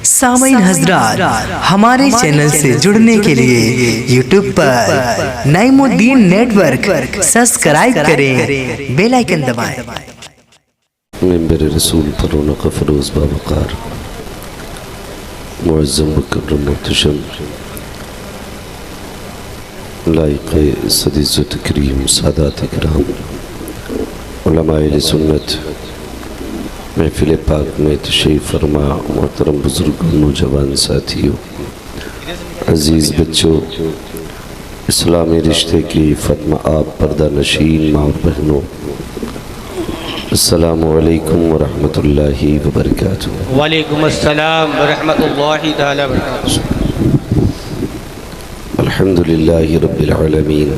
सामईन हजरात, हमारे चैनल से जुड़ने के लिए यूट्यूब पर नईमुद्दीन नेटवर्क सब्सक्राइब करें, बेल आइकन दबाएं। मेरे रसूल पर रौनक फरोज़ बावक़ार मुअज़्ज़म मुकर्रम मुहतशम लाइक़ सदीज़ व तकरीम सादात इकराम उलमाए सुन्नत महफ़िल पाक में तशरीफ़ फरमा मोहतरम बुज़ुर्ग नौजवान साथियों, अज़ीज़ बच्चों, इस्लामी रिश्ते की फ़त्मा आप पर्दा नशीन माँ और बहनों, अस्सलामु अलैकुम व रहमतुल्लाहि व बरकातुहू। वालेकुम अस्सलाम व रहमतुल्लाहि तआला व बरकातुहू। अल्हम्दुलिल्लाहि रब्बिल आलमीन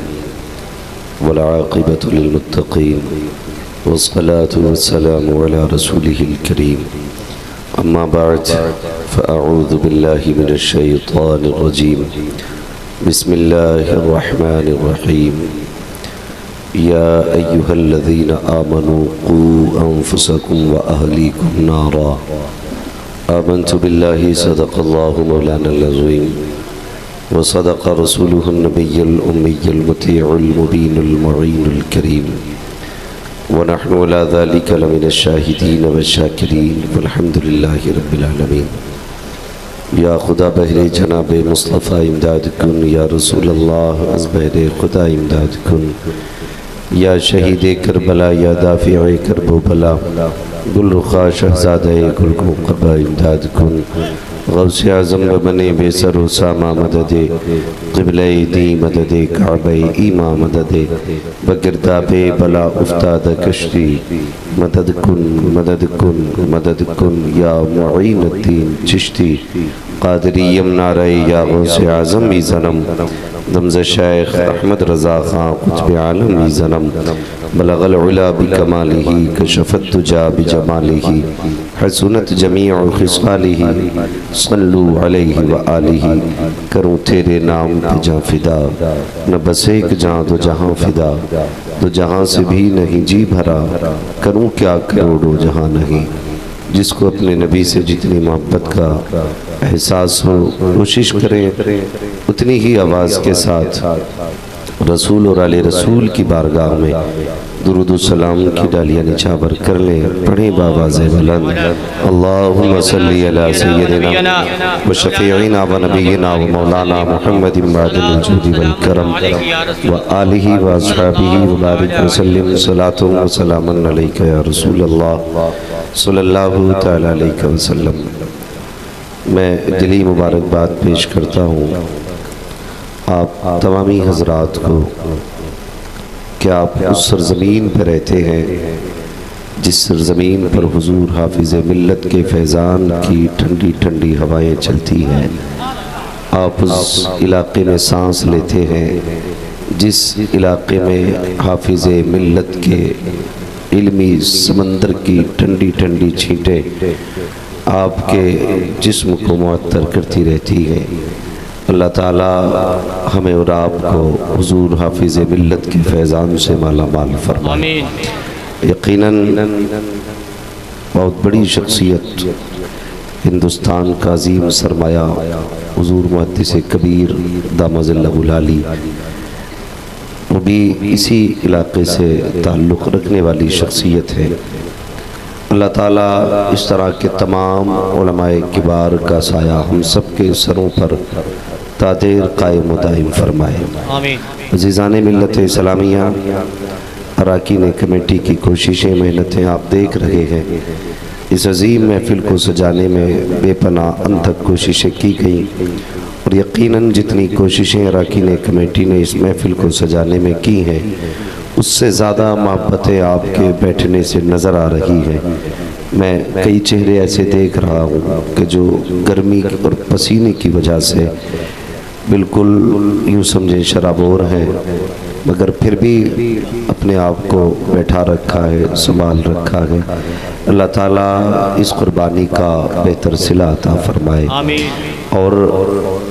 वल आक़िबतु लिल मुत्तक़ीन वस्सलातु वस्सलामु अला रसूलिहिल करीम, अम्मा बअद फ़अऊज़ु बिल्लाहि मिनश शैतानिर रजीम, बिस्मिल्लाहिर रहमानिर रहीम। या अय्युहल्लज़ीना आमनू क़ू अन्फुसकुम व अहलीकुम नारा, आमन्तु बिल्लाहि सदक़ल्लाहु मौलानल अज़ीम व सदक़ रसूलुहुन नबिय्युल उम्मिय्युल मुतीउल मुबीनुल मुईनुल करीम व नहनु अला ज़ालिका लमिनश शाहिदीन व शाकिरीन वल्हम्दुलिल्लाहि रब्बिल आलमीन। या खुदा बहरे जनाब मुस्तफ़ा इमदाद कुन, या रसूल अल्लाह अज़ बहरे खुदा इमदाद कुन, या शहीद करबला, या दाफ़िए करबो बला, गुलरुखा शहज़ादे गुलक़ुबा इमदाद कुन, गौसे आज़म बने बेसर उसामा मददे, क़िबले दी मददे, काबे ईमा मददे, बगिरदाबे बला उफ्ताद कश्ती, मदद कुन मदद कुन मदद कुन, या मुईनुद्दीन चिश्ती क़ादिरीयम नारे, या गौसे आज़म ई ज़नम, दमज़ शेख अहमद रज़ा ख़ां क़ुत्ब आलम ई ज़नम, बलग़ल उला बिकमालिही कशफ़त तुजा बिजमालिही, हसनत जमीउ ख़िसालिही, सल्लु अलैहि व आलिही। करूँ तेरे नाम पे जाँ फ़िदा, न बस एक जाँ दो जहाँ फ़िदा, दो जहाँ से भी नहीं जी भरा, करूँ क्या करोड़ों जहाँ नहीं। जिसको अपने नबी से जितनी मोहब्बत का एहसास हो, कोशिश करें उतनी ही आवाज़ के साथ रसूल और आले रसूल की बारगाह में दुरूद व सलाम की डालियाँ निछावर कर लें। पढ़ें बावाज़े बुलंद, अल्लाहुम्मा सल्ली अला सय्यिदिना व शफ़ीइना व नबिय्यिना व मौलाना मुहम्मदिन बादिल वजूदी वल करम व आलिहि व अस्हाबिहि व बारिक व सल्लिम सलातो व सलामन अलैका या रसूल अल्लाह सल्लल्लाहु तआला अलैहि वसल्लम। मैं दिली मुबारकबाद पेश करता हूँ आप तमामी हज़रात को कि आप उस सरज़मीन पर रहते हैं जिस सरज़मीन पर हुज़ूर हाफिज़ मिल्लत के फैज़ान की ठंडी ठंडी हवाएं चलती हैं। आप उस इलाक़े में सांस लेते हैं जिस इलाक़े में हाफिज़ मिल्लत के इल्मी समंदर की ठंडी ठंडी छींटें आपके जिस्म को मुअत्तर करती रहती हैं। अल्लाह ताला हमें और आपको हुज़ूर हाफिज़ मिल्लत के फैज़ान से माला माल फरमाए। यकीनन बहुत बड़ी शख्सियत, हिंदुस्तान का अज़ीम सरमाया हुज़ूर मुहद्दिस कबीर दामज़िल्लहुल आली, वो भी इसी इलाक़े से ताल्लुक़ रखने वाली शख्सियत है। अल्लाह ताला इस तरह के तमाम उलमाए किबार का साया हम सब के सरों पर तादेर कायम दायम फरमाए। अज़ीज़ान मिल्लत इस्लामिया, अराकीन कमेटी की कोशिशें मेहनतें आप देख रहे हैं। इस अजीम महफिल को सजाने में बेपनाह अनथक कोशिशें की गई और यकीनन जितनी कोशिशें अराकीन कमेटी ने इस महफिल को सजाने में की हैं, उससे ज़्यादा मोहब्बतें आपके बैठने से नज़र आ रही हैं। मैं कई चेहरे ऐसे देख रहा हूँ कि जो गर्मी और पसीने की वजह से बिल्कुल यूँ समझें शराबोर हैं, मगर फिर भी अपने आप को बैठा रखा है, संभाल रखा है। अल्लाह ताला इस कुर्बानी का बेहतर सिला अता फरमाए। और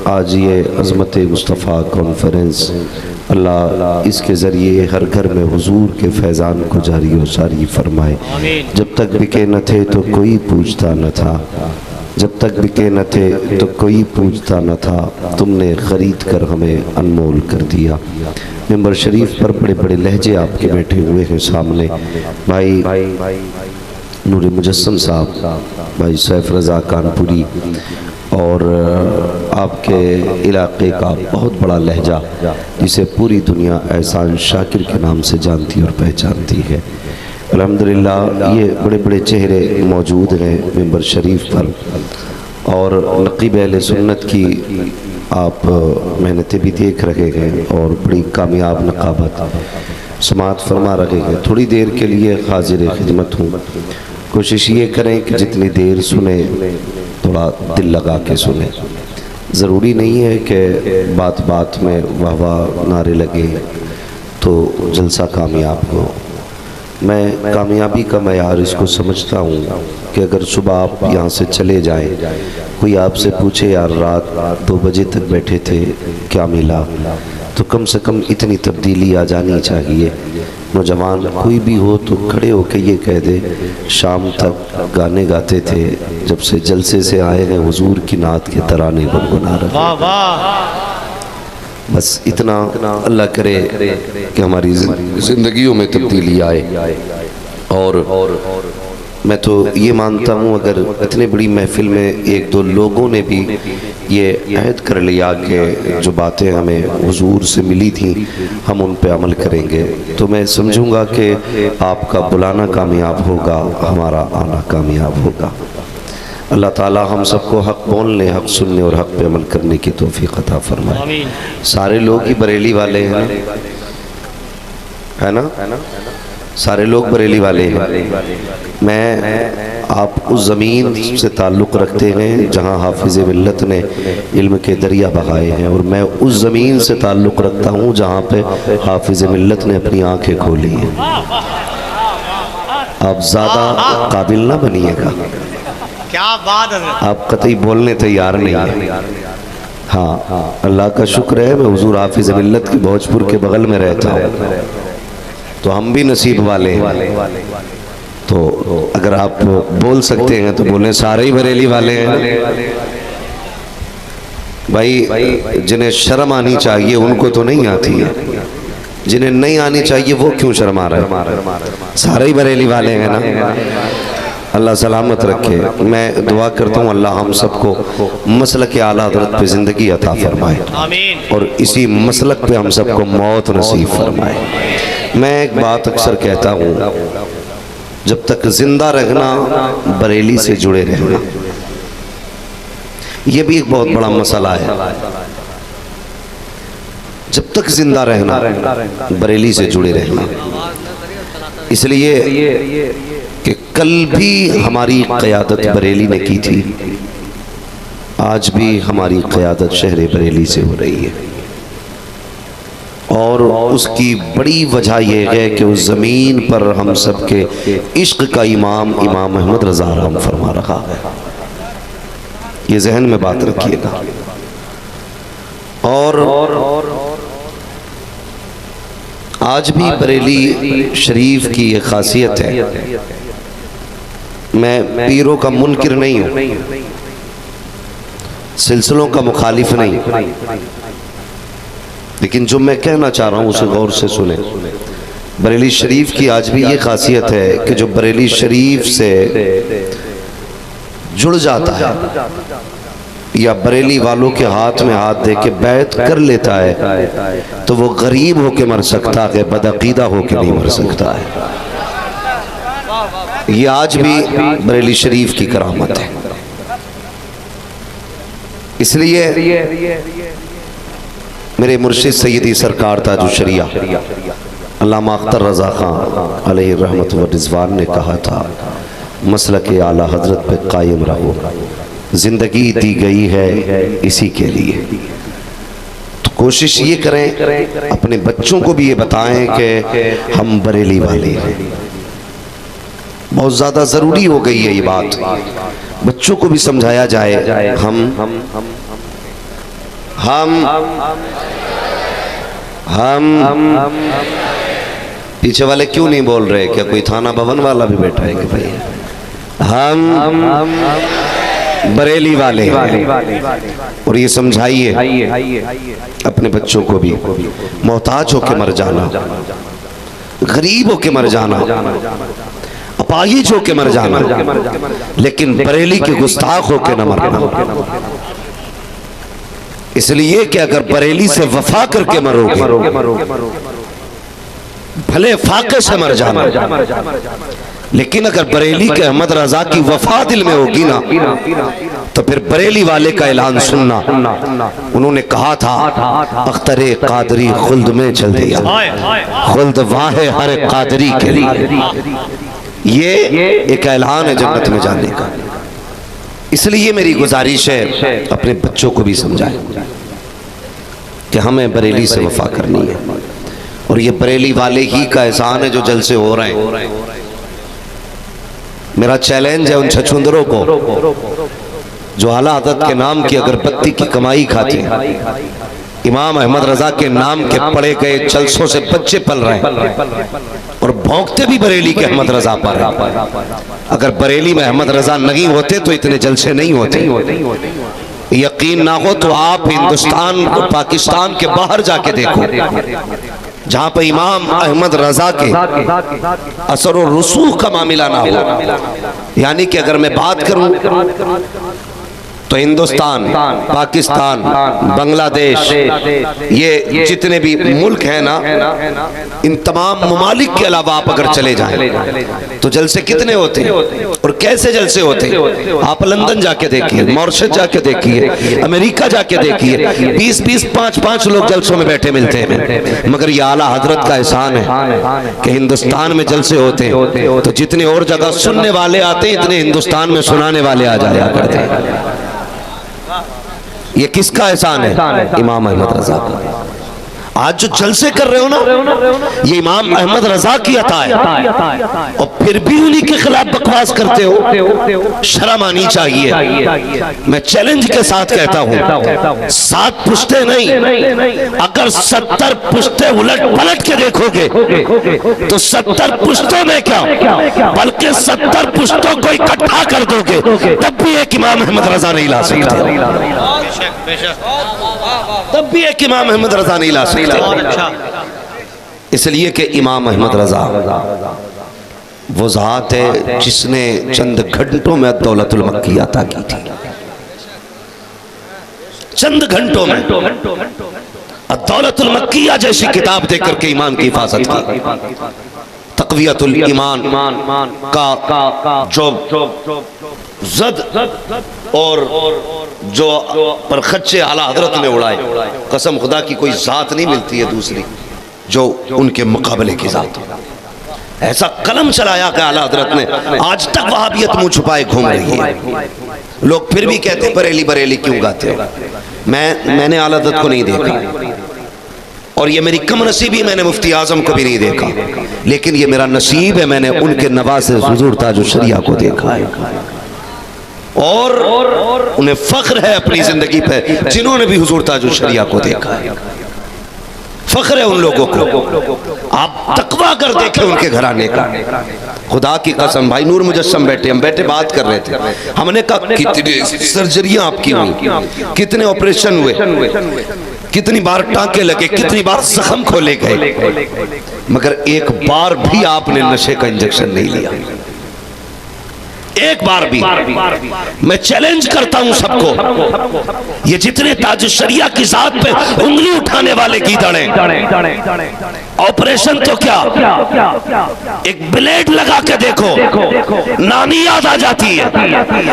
आज ये अज़मत मुस्तफ़ा कॉन्फ्रेंस अल्लाह इसके ज़रिए हर घर में हुजूर के फैज़ान को जारी व सारी फरमाए। जब तक बिके न थे तो कोई पूछता न था, जब तक बिके न थे तो कोई पूछता न था, तुमने ख़रीद कर हमें अनमोल कर दिया। मिंबर शरीफ पर बड़े बड़े लहजे आपके बैठे हुए हैं सामने। भाई नूर मुजस्सम साहब, भाई सैफ रज़ा कानपुरी, और आपके इलाके का बहुत बड़ा लहजा जिसे पूरी दुनिया एहसान शाकिर के नाम से जानती और पहचानती है। अल्हम्दुलिल्लाह ये बड़े बड़े चेहरे मौजूद हैं मिंबर शरीफ पर, और नक़ीब अहले सुन्नत की आप मेहनतें भी देख रहे हैं और बड़ी कामयाब नक़ाबत समाअत फरमा रहे हैं। थोड़ी देर के लिए हाजिर खिदमत हूँ। कोशिश ये करें कि जितनी देर सुने थोड़ा दिल लगा के सुने। ज़रूरी नहीं है कि बात बात में वाह वाह नारे लगे तो जलसा कामयाब हो। मैं कामयाबी का मयार इसको समझता हूँ कि अगर सुबह आप यहाँ से चले जाएं, कोई आपसे पूछे यार रात 2 बजे तक बैठे थे क्या मिला, तो कम से कम इतनी तब्दीली आ जानी चाहिए। नौजवान कोई भी हो तो खड़े होकर ये कह दे शाम तक गाने गाते थे, जब से जलसे से आए हैं हुजूर की नात के तराने गुनगुना रहे। बस इतना अल्लाह करे कि हमारी ज़िंदगियों में तब्दीली आए। और मैं तो ये मानता हूँ अगर इतनी बड़ी महफिल में एक दो लोगों ने भी ये अहद कर लिया कि जो बातें हमें हुजूर से मिली थी हम उन पे अमल करेंगे, तो मैं समझूंगा कि आपका बुलाना कामयाब होगा, हमारा आना कामयाब होगा। अल्लाह ताला हम सबको हक़ बोलने, हक़ सुनने और हक़ पे अमल करने की तौफ़ीक़ अता फरमाए। सारे लोग ही बरेली वाले हैं, है ना? सारे लोग बरेली वाले हैं। मैं आप उस ज़मीन से ताल्लुक़ रखते हैं जहाँ हाफिज़ मिल्लत ने इल्म के दरिया बहाए हैं, और मैं उस ज़मीन से ताल्लुक़ रखता हूँ जहाँ पे हाफिज़ मिल्लत ने अपनी आँखें खोली हैं। आप ज़्यादा काबिल ना बनिएगा, क्या बात है, आप कतई बोलने तैयार नहीं है। हाँ, अल्लाह का शुक्र है मैं हुजूर हाफिज़ मिल्लत की भोजपुर के बगल में रहता हूँ, तो हम भी नसीब वाले हैं। तो अगर आप बोल सकते हैं तो बोलें, सारे ही बरेली वाले हैं। भाई जिन्हें शर्म आनी चाहिए उनको तो नहीं आती है, जिन्हें नहीं आनी चाहिए वो क्यों शर्मा रहे हैं? सारे ही बरेली वाले हैं ना। अल्लाह सलामत रखे। मैं दुआ करता हूँ अल्लाह हम सबको मसलक के आला हज़रत पे ज़िंदगी अता फरमाए, और इसी मसलक पे हम सबको मौत नसीब फरमाए। मैं एक बात अक्सर कहता हूँ, जब तक जिंदा रहना बरेली से जुड़े रहना, ये भी एक बहुत बड़ा मसला है। जब तक जिंदा रहना बरेली से जुड़े रहना, इसलिए कि कल भी हमारी क़यादत बरेली ने की थी, आज भी हमारी क़यादत शहर बरेली से हो रही है। और उसकी बड़ी वजह यह है कि उस ज़मीन पर हम सब के इश्क का इमाम अहमद रज़ा आराम फरमा रहा है। ये जहन में बात रखिएगा। और आज भी बरेली शरीफ की ये खासियत है, मैं पीरों का मुनकिर नहीं हूँ, सिलसिलों का मुखालिफ नहीं, लेकिन जो मैं कहना चाह रहा हूँ उसे गौर से सुने। बरेली शरीफ की आज भी ये खासियत है कि जो बरेली शरीफ से जुड़ जाता है या बरेली वालों के हाथ में हाथ दे के बैत कर लेता है, तो वो गरीब होके मर सकता है, बदअकीदा होके नहीं मर सकता है। ये आज भी बरेली शरीफ की करामत है। इसलिए मेरे मुर्शिद सैयदी सरकार ताजुल शरिया अल्लामा अख्तर रज़ा खान अलैहि रहमत व रिज़वान ने कहा था, मसलक आला हज़रत पे कायम रहो, ज़िंदगी दी गई है इसी के लिए। तो कोशिश ये करें, अपने बच्चों को भी ये बताएं कि हम बरेली वाले हैं। बहुत ज़्यादा ज़रूरी हो गई है ये बात, बच्चों को भी समझाया जाए। हम पीछे वाले क्यों नहीं बोल रहे? क्या कोई थाना भवन वाला भी बैठा है कि भाई हम बरेली वाले और ये समझाइए अपने बच्चों को भी, मोहताज होके मर जाना, गरीब होके मर जाना, अपाहिज होके मर जाना, लेकिन बरेली के गुस्ताख होके न मरना। इसलिए कि अगर बरेली से वफा करके मरोगे, भले फाके से मर जाना, लेकिन अगर बरेली के अहमद रजा की वफा दिल में होगी ना, तो फिर बरेली वाले का ऐलान सुनना। उन्होंने कहा था अख्तरे कादरी खुल्द में चल दिया, खुल्द वाहे हर कादरी के लिए। ये एक ऐलान है जन्नत में जाने का। इसलिए मेरी गुजारिश है अपने बच्चों को भी समझाएं कि हमें बरेली से वफा करनी है, और ये बरेली वाले ही का एहसान है जो जलसे हो रहे हैं। मेरा चैलेंज है उन छछुंदरों को जो आला हज़रत के नाम की अगरबत्ती की कमाई खाते हैं, इमाम अहमद रजा के नाम के पढ़े गए जलसों से बच्चे पल रहे हैं और भौंकते भी बरेली के अहमद रजा पर। अगर बरेली में अहमद रजा नहीं होते तो इतने जलसे नहीं होते। यकीन ना हो तो आप हिंदुस्तान और पाकिस्तान के बाहर जाके देखो, जहां पर इमाम अहमद रजा के असर और रसूख का मामला ना हो। यानी कि अगर मैं बात करूं तो हिंदुस्तान, पाकिस्तान, बांग्लादेश, ये जितने भी मुल्क हैं ना, इन तमाम ममालिक के अलावा आप अगर चले जाएं तो जलसे कितने होते हैं और कैसे जलसे होते हैं। आप लंदन जाके देखिए, मॉरिशस जाके देखिए, अमेरिका जाके देखिए, 20-20, 5-5 लोग जलसों में बैठे मिलते हैं। मगर ये आला हजरत का एहसान है कि हिंदुस्तान में जलसे होते हैं तो जितने और जगह सुनने वाले आते हैं, इतने हिंदुस्तान में सुनाने वाले आ जाया करते हैं। ये किसका एहसान है? इमाम अहमद रजा का। आज जो जलसे कर रहे हो ना, ये इमाम अहमद रजा की अता है, और फिर भी उन्हीं के खिलाफ बकवास करते हो। शर्म आनी चाहिए। मैं चैलेंज के साथ कहता हूँ, 7 पुश्ते नहीं, अगर 70 पुश्ते उलट पलट के देखोगे तो 70 पुश्तों में क्या, बल्कि 70 पुश्तों को इकट्ठा कर दोगे तब भी एक इमाम अहमद रजा नहीं ला सकते। तब भी एक इमाम अहमद रजा नहीं ला सकते। इसलिए कि इमाम अहमद रजा वो ज़ात है जिसने चंद घंटों में दौलतुल मक्की अता की थी। चंद घंटों में दौलतुल मक्किया जैसी किताब देकर के ईमान की हिफाजत की। तक़वियतुल ईमान का जो जद और जो पर खच्चे आला हजरत ने उड़ाए, कसम खुदा की कोई जात नहीं मिलती है दूसरी जो उनके मुकाबले की जात हो। ऐसा कलम चलाया कि आला हजरत ने, आज तक वहाबियत मुंह छुपाए घूम रही है। लोग फिर भी कहते बरेली बरेली क्यों गाते हो। मैंने आला हजरत को नहीं देखा, और ये मेरी कम नसीबी, मैंने मुफ्ती आजम को भी नहीं देखा, लेकिन ये मेरा नसीब है, मैंने उनके नवासे हुजूर ताजुल शरिया को देखा है। और उन्हें फख्र है अपनी जिंदगी पे जिन्होंने भी हुजूर ताजुल शरिया को देखा है। फख्र है उन लोगों को। आप तकवा कर देखें उनके घराने का। खुदा की कसम, भाई नूर मुजस्सम बैठे, हम बैठे बात कर रहे थे, हमने कहा कितनी सर्जरियां आपकी हुई, कितने ऑपरेशन हुए, कितनी बार टांके लगे, कितनी बार जख्म खोले गए, मगर एक बार भी आपने नशे का इंजेक्शन नहीं लिया। एक बार भी। मैं चैलेंज करता हूं सबको, ये जितने ताजुल शरिया की जात पे उंगली उठाने वाले गीदड़ हैं, ऑपरेशन तो क्या, एक ब्लेड लगा के देखो, नानी याद आ जाती है,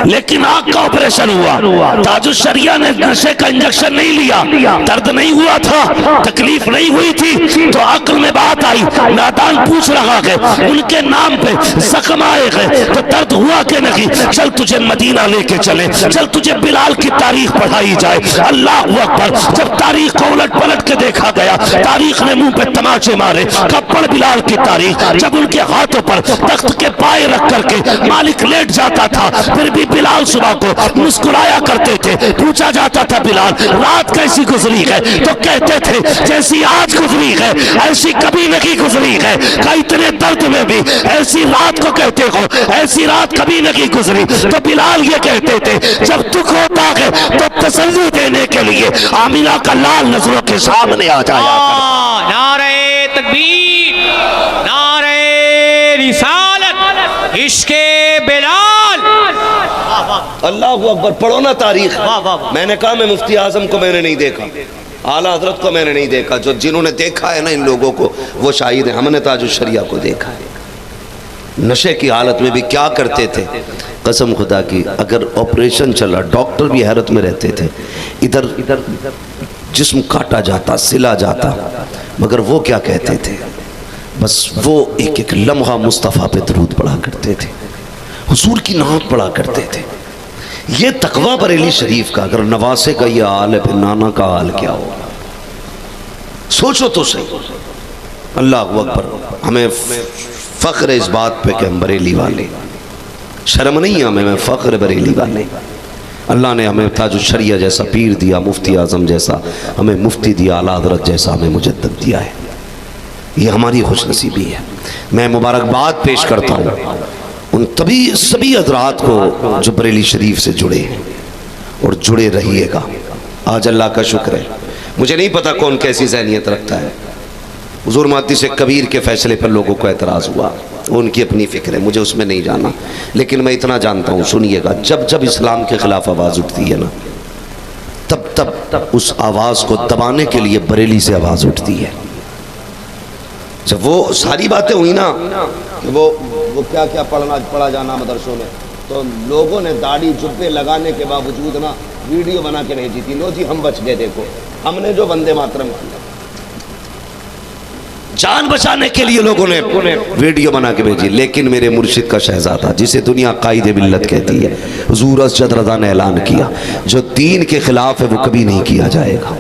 लेकिन आंख का ऑपरेशन हुआ। ताजुल शरिया ने नशे का इंजेक्शन नहीं लिया, दर्द नहीं हुआ था, तकलीफ नहीं हुई थी, तो अक्ल में बात आई, नादान पूछ रहा है उनके नाम पे जख्म आए गए तो दर्द हुआ कि नहीं, चल तुझे मदीना लेके चले, चल तुझे बिलाल की तारीख पढ़ाई जाए। अल्लाह अकबर। जब तारीख को उलट पलट के देखा गया, तारीख ने मुंह पे तमाचे मारे। कब पढ़ बिलाल की तारीख, जब उनके हाथों पर तख्त के पाए रख करके मालिक लेट जाता था, फिर भी बिलाल सुबह को मुस्कुराया करते थे। पूछा जाता था बिलाल रात कैसी गुजरी है, तो कहते थे जैसी आज गुजरी है ऐसी कभी नहीं गुजरी है। इतने दर्द में भी ऐसी रात को कहते हो, ऐसी रात कभी जिंदगी गुजरी तो बिलाल ये कहते थे जब दुख होता है तो तसल्ली देने के लिए आमिना का लाल नजरों के सामने आ जाया करता। नारे तकबीर, नारे रिसालत, इश्के बिलाल। अल्लाह अकबर। पढ़ो ना तारीख। मैंने कहा मैं मुफ्ती आजम को मैंने नहीं देखा, आला हजरत को मैंने नहीं देखा, जो जिन्होंने देखा है ना इन लोगों को वो शाहिद है। हमने ताजुल शरिया को देखा है। नशे की हालत में भी क्या करते थे, कसम खुदा की, अगर ऑपरेशन चला डॉक्टर भी हैरत में रहते थे। इधर जिस्म काटा जाता, सिला जाता, मगर वो क्या कहते थे, बस वो एक एक लम्हा मुस्तफ़ा पे दरूद पढ़ा करते थे, हुजूर की नात पढ़ा करते थे। ये तकवा बरेली शरीफ का अगर नवासे का ये हाल है, फिर नाना का हाल क्या होगा? सोचो तो सही। अल्लाह अकबर। हमें फ़ख्र है इस बात पे कि हम बरेली वाले, शर्म नहीं है हमें, फ़ख्र बरेली वाले। अल्लाह ने हमें ताजुल शरिया जैसा पीर दिया, मुफ्ती आज़म जैसा हमें मुफ्ती दिया, आला हज़रत जैसा हमें मुजद्दद दिया है। ये हमारी खुशनसीबी है। मैं मुबारकबाद पेश करता हूँ उन सभी हज़रात को जो बरेली शरीफ से जुड़े हैं और जुड़े रहिएगा। आज अल्लाह का शुक्र है, मुझे नहीं पता कौन कैसी ज़हनियत रखता है। हुज़ूर मुहद्दिस कबीर के फ़ैसले पर लोगों को एतराज़ हुआ, उनकी अपनी फ़िक्र है, मुझे उसमें नहीं जाना। लेकिन मैं इतना जानता हूँ, सुनिएगा, जब जब इस्लाम के ख़िलाफ़ आवाज़ उठती है ना, तब तब उस आवाज़ को दबाने के लिए बरेली से आवाज़ उठती है। जब वो सारी बातें हुई ना कि वो क्या क्या पढ़ा जाना मदरसों में, तो लोगों ने दाढ़ी जुब्बे लगाने के बावजूद ना वीडियो बना के भेजी थी, लो जी हम बच गए, देखो हमने जो वंदे मातरम किया, जान बचाने के लिए लोगों ने वीडियो बना के भेजी। लेकिन मेरे मुर्शिद का शहजादा, जिसे दुनिया कायदे मिल्लत कहती है, हुजूर अरशद रज़ा ने ऐलान किया, जो दीन के खिलाफ है वो कभी नहीं किया जाएगा,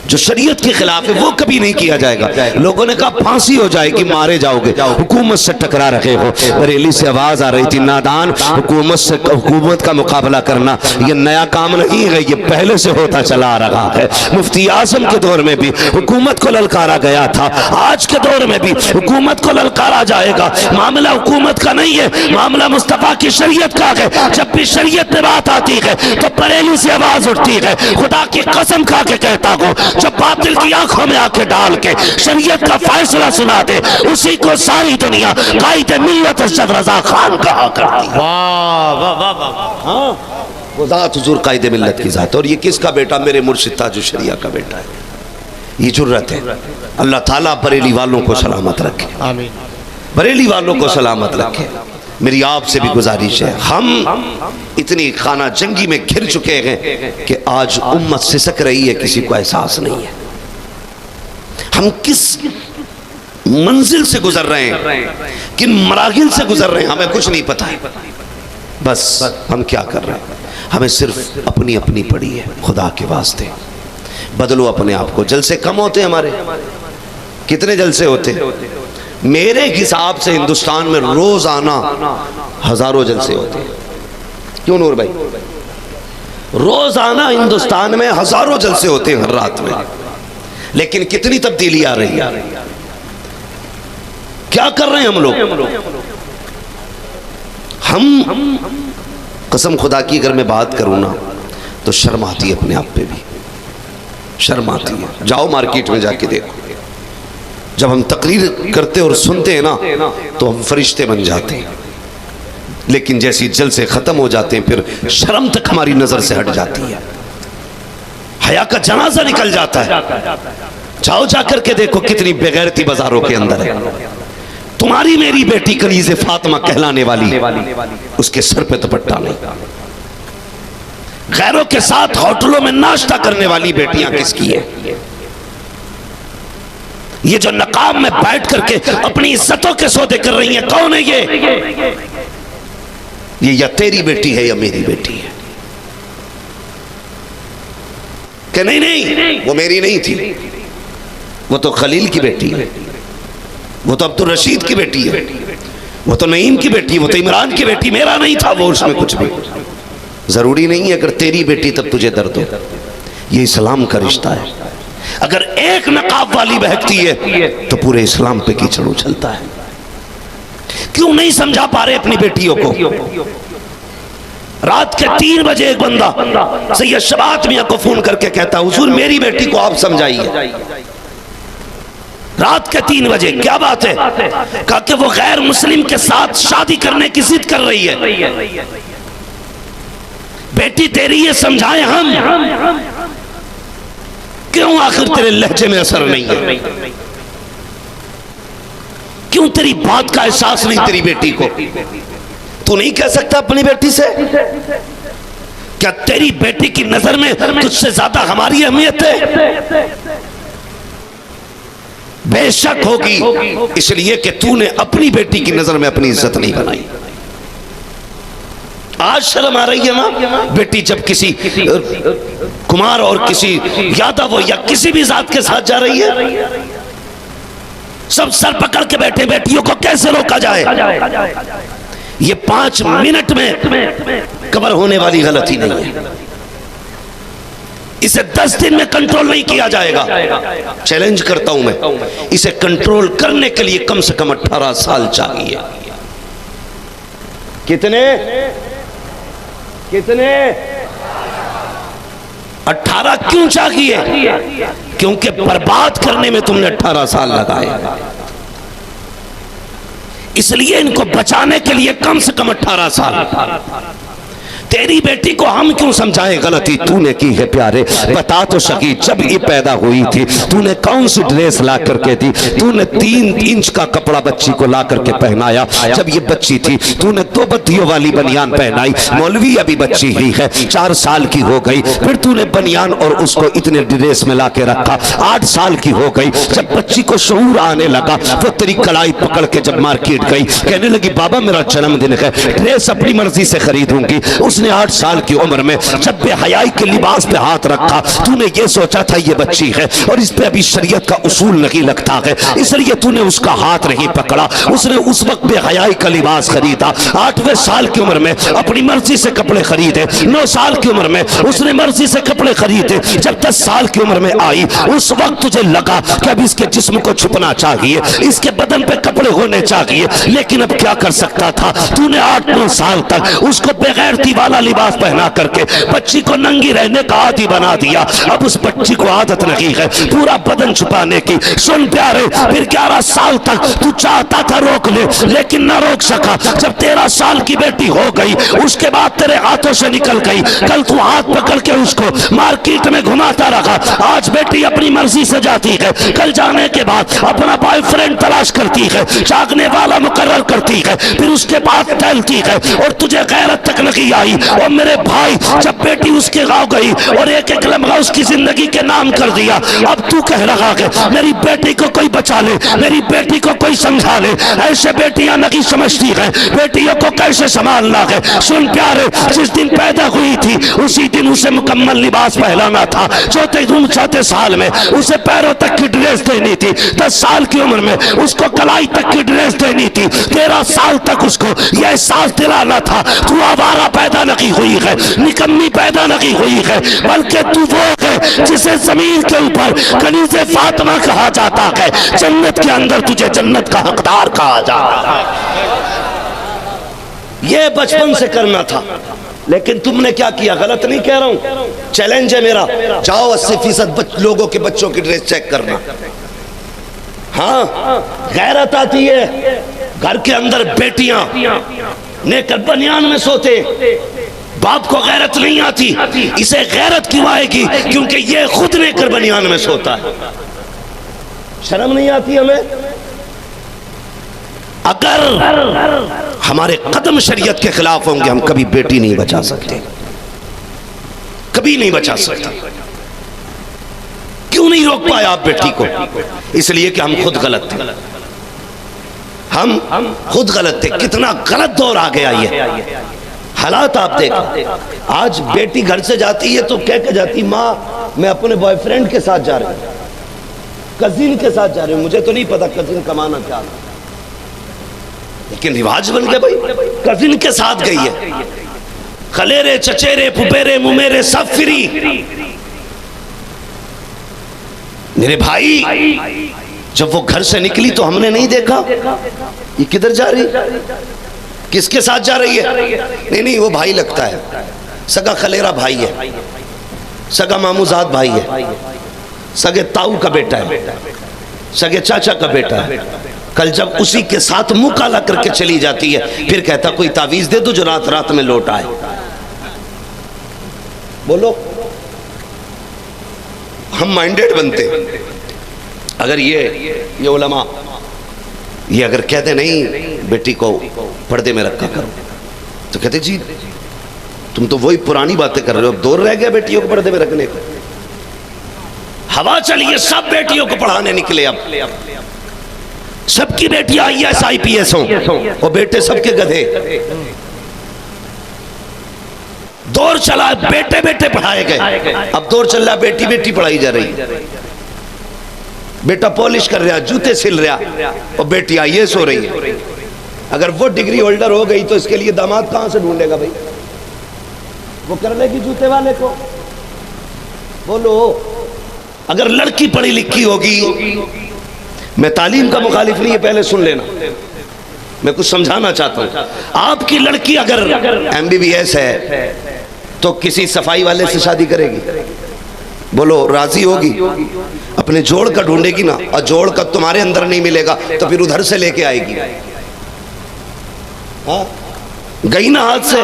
जो शरीयत के खिलाफ है वो कभी नहीं किया जाएगा। लोगों ने कहा फांसी हो जाएगी, मारे जाओगे, हुकूमत से टकरा रहे हो। बरेली से आवाज आ रही थी, नादान, हुकूमत का मुकाबला करना ये नया काम नहीं है, ये पहले से होता चला आ रहा है। मुफ्ती आजम के दौर में भी हुकूमत को ललकारा गया था, आज के दौर में भी हुकूमत को ललकारा जाएगा। मामला हुकूमत का नहीं है, मामला मुस्तफा की शरीयत का है। जब भी शरीयत में बात आती है तो बरेली से आवाज उठती है। खुदा की कसम खा के कहता हूँ, जो बातिल की आंखों में आंखें डाल के शरीयत का फैसला सुना दे, उसी को सारी दुनिया कायदे मिल्लत अरशद रज़ा खान कहा करती है। वाह वाह वाह वाह। हाँ, वो ज़ात हुजूर कायदे मिल्लत की ज़ात। और ये किसका बेटा? मेरे मुर्शिद ताजुल शरिया का बेटा है। ये जुर्रत है। अल्लाह ताला बरेली वालों को सलामत रखे, आमीन। बरेली वालों को सलामत रखे। मेरी आपसे भी गुजारिश है, हम इतनी खाना जंगी में घिर चुके हैं कि आज उम्मत सिसक रही है, किसी को एहसास नहीं है हम किस मंजिल से गुजर रहे हैं, किन मराहिल से गुजर रहे हैं, हमें कुछ नहीं पता है। बस हम क्या कर रहे हैं, हमें सिर्फ अपनी अपनी पड़ी है। खुदा के वास्ते बदलो अपने आप को। जलसे कम होते हमारे, कितने जलसे होते? मेरे हिसाब से हिंदुस्तान में रोजाना हजारों जलसे होते हैं। क्यों नूर भाई? रोजाना हिंदुस्तान में हजारों जलसे होते हैं हर रात में, लेकिन कितनी तब्दीली आ रही है। क्या कर रहे हैं हम लोग? हम कसम खुदा की अगर मैं बात करूं ना तो शर्म आती है, अपने आप पे भी शर्म आती है। जाओ मार्केट में जाके देखो, जब हम तकरीर करते और सुनते हैं ना तो हम फरिश्ते बन जाते हैं, लेकिन जैसी जलसे खत्म हो जाते हैं फिर शर्म तक हमारी नजर से हट जाती है, हया का जनाजा निकल जाता है। जाओ जाकर के देखो कितनी बेगैरती बाजारों के अंदर है। तुम्हारी मेरी बेटी कलीज़े फातिमा कहलाने वाली, उसके सर पे दुपट्टा नहीं। गैरों के साथ होटलों में नाश्ता करने वाली बेटियां किसकी है? ये जो नकाब में बैठ करके अपनी इज्जतों के सौदे कर रही हैं, कौन है ये या तेरी बेटी है या मेरी बेटी है? कि नहीं वो मेरी नहीं थी, वो तो खलील की बेटी है, वो तो अब्दुल रशीद की बेटी है, वो तो नईम की बेटी, वो तो इमरान की बेटी, मेरा नहीं था वो, उसमें कुछ भी जरूरी नहीं है। अगर तेरी बेटी तब तुझे दर्द हो, ये इस्लाम का रिश्ता है। अगर एक नकाब वाली बहकती है तो पूरे इस्लाम पे कीचड़ उछलता है। क्यों नहीं समझा पा रहे अपनी बेटियों को? रात के 3 बजे एक बंदा सैयद शबात मियां को फोन करके कहता, हुजूर मेरी बेटी को आप समझाइए। रात के 3 बजे, क्या बात है? कहा कि वो गैर मुस्लिम के साथ शादी करने की जिद कर रही है। बेटी तेरी ये समझाए हम, क्यों आखिर तेरे लहजे में असर नहीं है? क्यों तेरी बात का एहसास नहीं तेरी बेटी को? तू नहीं कह सकता अपनी बेटी से? क्या तेरी बेटी की नजर में तुझसे ज्यादा हमारी अहमियत है? बेशक होगी, इसलिए कि तूने अपनी बेटी की नजर में अपनी इज्जत नहीं बनाई। आज शर्म आ रही है ना बेटी जब किसी कुमार और किसी यादव या किसी भी जात के साथ जा रही है, सब सर पकड़ के बैठे, बेटियों को कैसे रोका जाए? ये 5 मिनट में कवर होने वाली गलती नहीं है। इसे 10 दिन में कंट्रोल नहीं किया जाएगा। चैलेंज करता हूं मैं, इसे कंट्रोल करने के लिए कम से कम 18 साल चाहिए। कितने 18 क्यों चाहिए? क्योंकि बर्बाद करने में तुमने 18 साल लगाए, इसलिए इनको बचाने के लिए कम से कम 18 साल। तेरी बेटी को हम क्यों समझाएं? गलती तूने की है प्यारे, बता तो सकी जब ये पैदा हुई थी तूने कौन सी ड्रेस ला करके दी? तूने 3 इंच का कपड़ा बच्ची को ला करके पहनाया। जब ये बच्ची थी तूने 2 बत्तियों वाली बनियान पहनाई। मौलवी अभी बच्ची ही है, 4 साल की हो गई, फिर तूने बनियान और उसको इतने ड्रेस में ला के रखा। 8 साल की हो गई, जब बच्ची को शऊर आने लगा तो तेरी कलाई पकड़ के जब मार्केट गई, कहने लगी बाबा मेरा जन्मदिन है, ड्रेस अपनी मर्जी से खरीदूंगी। उसने 8 साल की उम्र में जब बेहयाई के लिबास पे हाथ रखा, तूने ये सोचा था ये बच्ची है और इस पे अभी शरीयत का उसूल नहीं लगता है, इसलिए तूने उसका हाथ नहीं पकड़ा। उसने उस वक्त बेहयाई का लिबास खरीदा। 8वें साल की उम्र में अपनी मर्जी से कपड़े खरीदे। 9 साल की उम्र में उसने मर्जी से कपड़े खरीदे। जब 10 साल की उम्र में आई, उस वक्त तुझे लगा कि अब इसके जिस्म को छुपना चाहिए, इसके बदन पे कपड़े होने चाहिए, लेकिन अब क्या कर सकता था? तूने 8-9 साल तक उसको बेगैरती वाला लिबास पहना करके बच्ची को नंगी रहने का आदी बना दिया। अब उस बच्ची को आदत नहीं है पूरा बदन छुपाने की। सुन प्यारे, फिर 11 साल तक तू चाहता था रोक ले, लेकिन ना रोक सका। जब 13 साल की बेटी हो गई, उसके बाद तेरे हाथों से निकल गई। कल तू हाथ पकड़ के उसको मार्केट में घुमाता रहा। आज बेटी अपनी मर्जी से जाती है, कल जाने के बाद अपना बॉयफ्रेंड तलाश करती है, जागने वाला मुकर्रर करती है, फिर उसके बाद टहलती है और तुझे गैरत तक नहीं आई। और मेरे भाई, जब बेटी उसके गांव गई और एक लम्हा उसकी जिंदगी के नाम कर दिया, अब तू कह रहा है मेरी बेटी को कोई बचा ले, मेरी बेटी को कोई समझा ले। ऐसे बेटियां नहीं समझती हैं बेटियों को कैसे संभालना है। सुन प्यारे, जिस दिन पैदा हुई थी उसी दिन उसे मुकम्मल लिबास पहनाना था। 4 साल में उसे पैरों तक की ड्रेस देनी थी। 10 साल की उम्र में उसको कलाई तक की ड्रेस देनी थी। 13 साल तक उसको यह एहसास दिलाना था तू आवारा पैदा नहीं हुई है, निकम्मी पैदा नहीं हुई है, बल्कि तू वो है जिसे जमीन के ऊपर कनीज़े फातिमा कहा जाता है, जन्नत के अंदर तुझे जन्नत का हकदार कहा जाता है। ये बचपन से करना था, लेकिन तुमने क्या किया? गलत नहीं कह रहा हूं, चैलेंज है मेरा। जाओ 80% लोगों के बच्चों की ड्रेस चेक करना। हाँ, गैरत आती है। घर के अंदर बेटियां नेकर बनियान में सोते, बाप को गैरत नहीं आती। इसे गैरत क्यों आएगी? क्योंकि ये खुद नेकर बनियान में सोता है। शर्म नहीं आती हमें? अगर हमारे कदम शरीयत के खिलाफ होंगे, हम कभी बेटी नहीं बचा सकते, कभी नहीं बचा सकते। क्यों नहीं रोक पाए आप बेटी को? इसलिए कि हम खुद गलत थे, हम खुद गलत थे। कितना गलत दौर आ गया ये हालात आप देखो। आज बेटी घर से जाती है तो कह के जाती, माँ मैं अपने बॉयफ्रेंड के साथ जा रही हूँ, कजिन के साथ जा रही हूँ। मुझे तो नहीं पता कजिन कमाना क्या है, लेकिन रिवाज बन गया भाई, कजिन के साथ गई है। खलेरे चचेरे पुपेरे मुमेरे सब फ्री। मेरे भाई, जब वो घर से निकली तो हमने नहीं देखा ये किधर जा रही, किसके साथ जा रही है। नहीं वो भाई लगता है, सगा खलेरा भाई है, सगा मामूजाद भाई है, सगे ताऊ का बेटा है, सगे चाचा का बेटा है। कल जब उसी के साथ मुंह काला करके चली जाती है, फिर कहता कोई तावीज दे दो जो रात रात में लौट आए। बोलो हम माइंडेड बनते अगर ये उलमा ये अगर कहते नहीं बेटी को पर्दे में रखा करो, तो कहते जी तुम तो वही पुरानी बातें कर रहे हो, अब दूर रह गया बेटियों को पर्दे में रखने को। हवा चलिए सब बेटियों को पढ़ाने निकले, अब सबकी बेटियां IAS IPS हो और बेटे सबके गधे। दौर चला बेटे बेटे पढ़ाए गए, अब दौर चल रहा बेटी बेटी पढ़ाई जा रही। बेटा पॉलिश कर रहा, जूते सिल रहा और बेटी IAS हो रही है। अगर वो डिग्री होल्डर हो गई तो इसके लिए दामाद कहां से ढूंढेगा भाई, वो कर लेगी जूते वाले को। बोलो अगर लड़की पढ़ी लिखी होगी, मैं तालीम का मुखालिफ नहीं है, पहले सुन लेना, मैं कुछ समझाना चाहता हूं। आपकी लड़की अगर MBBS है तो किसी सफाई वाले से शादी करेगी? बोलो राजी होगी? अपने जोड़ का ढूंढेगी ना, और जोड़ का तुम्हारे अंदर नहीं मिलेगा तो फिर उधर से लेके आएगी। हाँ गई ना हाथ से।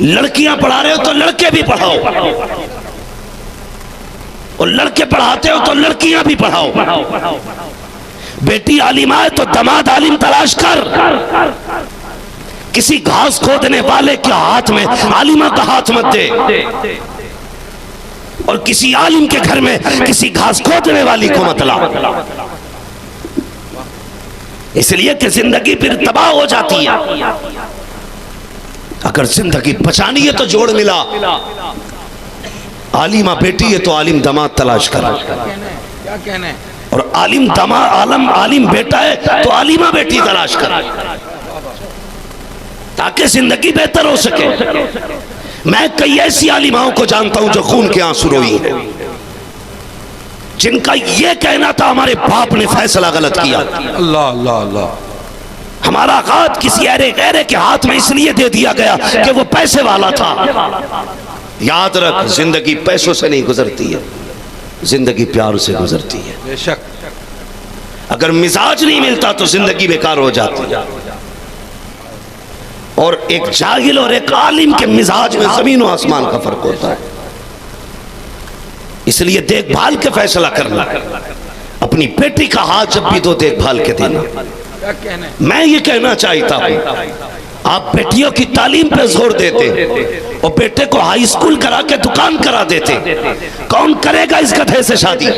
लड़कियां पढ़ा रहे हो तो लड़के भी पढ़ाओ, और लड़के पढ़ाते हो तो लड़कियां भी पढ़ाओ। बेटी आलिमा है तो दामाद आलिम तलाश कर। किसी घास खोदने वाले के हाथ में आलिमा का हाथ मत दे, और किसी आलिम के घर में किसी घास खोदने वाली को मत ला, इसलिए कि जिंदगी फिर तबाह हो जाती है। अगर जिंदगी बचानी है तो जोड़ मिला। आलिमा बेटी है तो आलिम दामाद तलाश कर, क्या कहने, और आलिम दामाद आलिम बेटा है तो आलिमा बेटी तलाश कर, ताकि जिंदगी बेहतर हो सके। मैं कई ऐसी आलिमाओं को जानता हूं जो खून के आंसू रोई हैं, जिनका यह कहना था हमारे बाप ने फैसला गलत किया। अल्लाह अल्लाह अल्लाह। हमारा हाथ किसी अरे गहरे के हाथ में इसलिए दे दिया गया कि वो पैसे वाला था। याद रख, जिंदगी पैसों से नहीं गुजरती है, जिंदगी प्यार से गुजरती है। बेशक। अगर मिजाज नहीं मिलता तो जिंदगी बेकार हो जाती है। और एक जाहिल और एक आलिम के मिजाज में जमीन और आसमान का फर्क होता है। इसलिए देखभाल के फैसला करना। अपनी बेटी का हाथ जब भी दो देखभाल के देना। क्या कहने, मैं ये कहना चाहता हूं, आप बेटियों की तालीम पे जोर देते और बेटे को हाई स्कूल करा के दुकान करा देते, कौन करेगा इस गधे से शादी?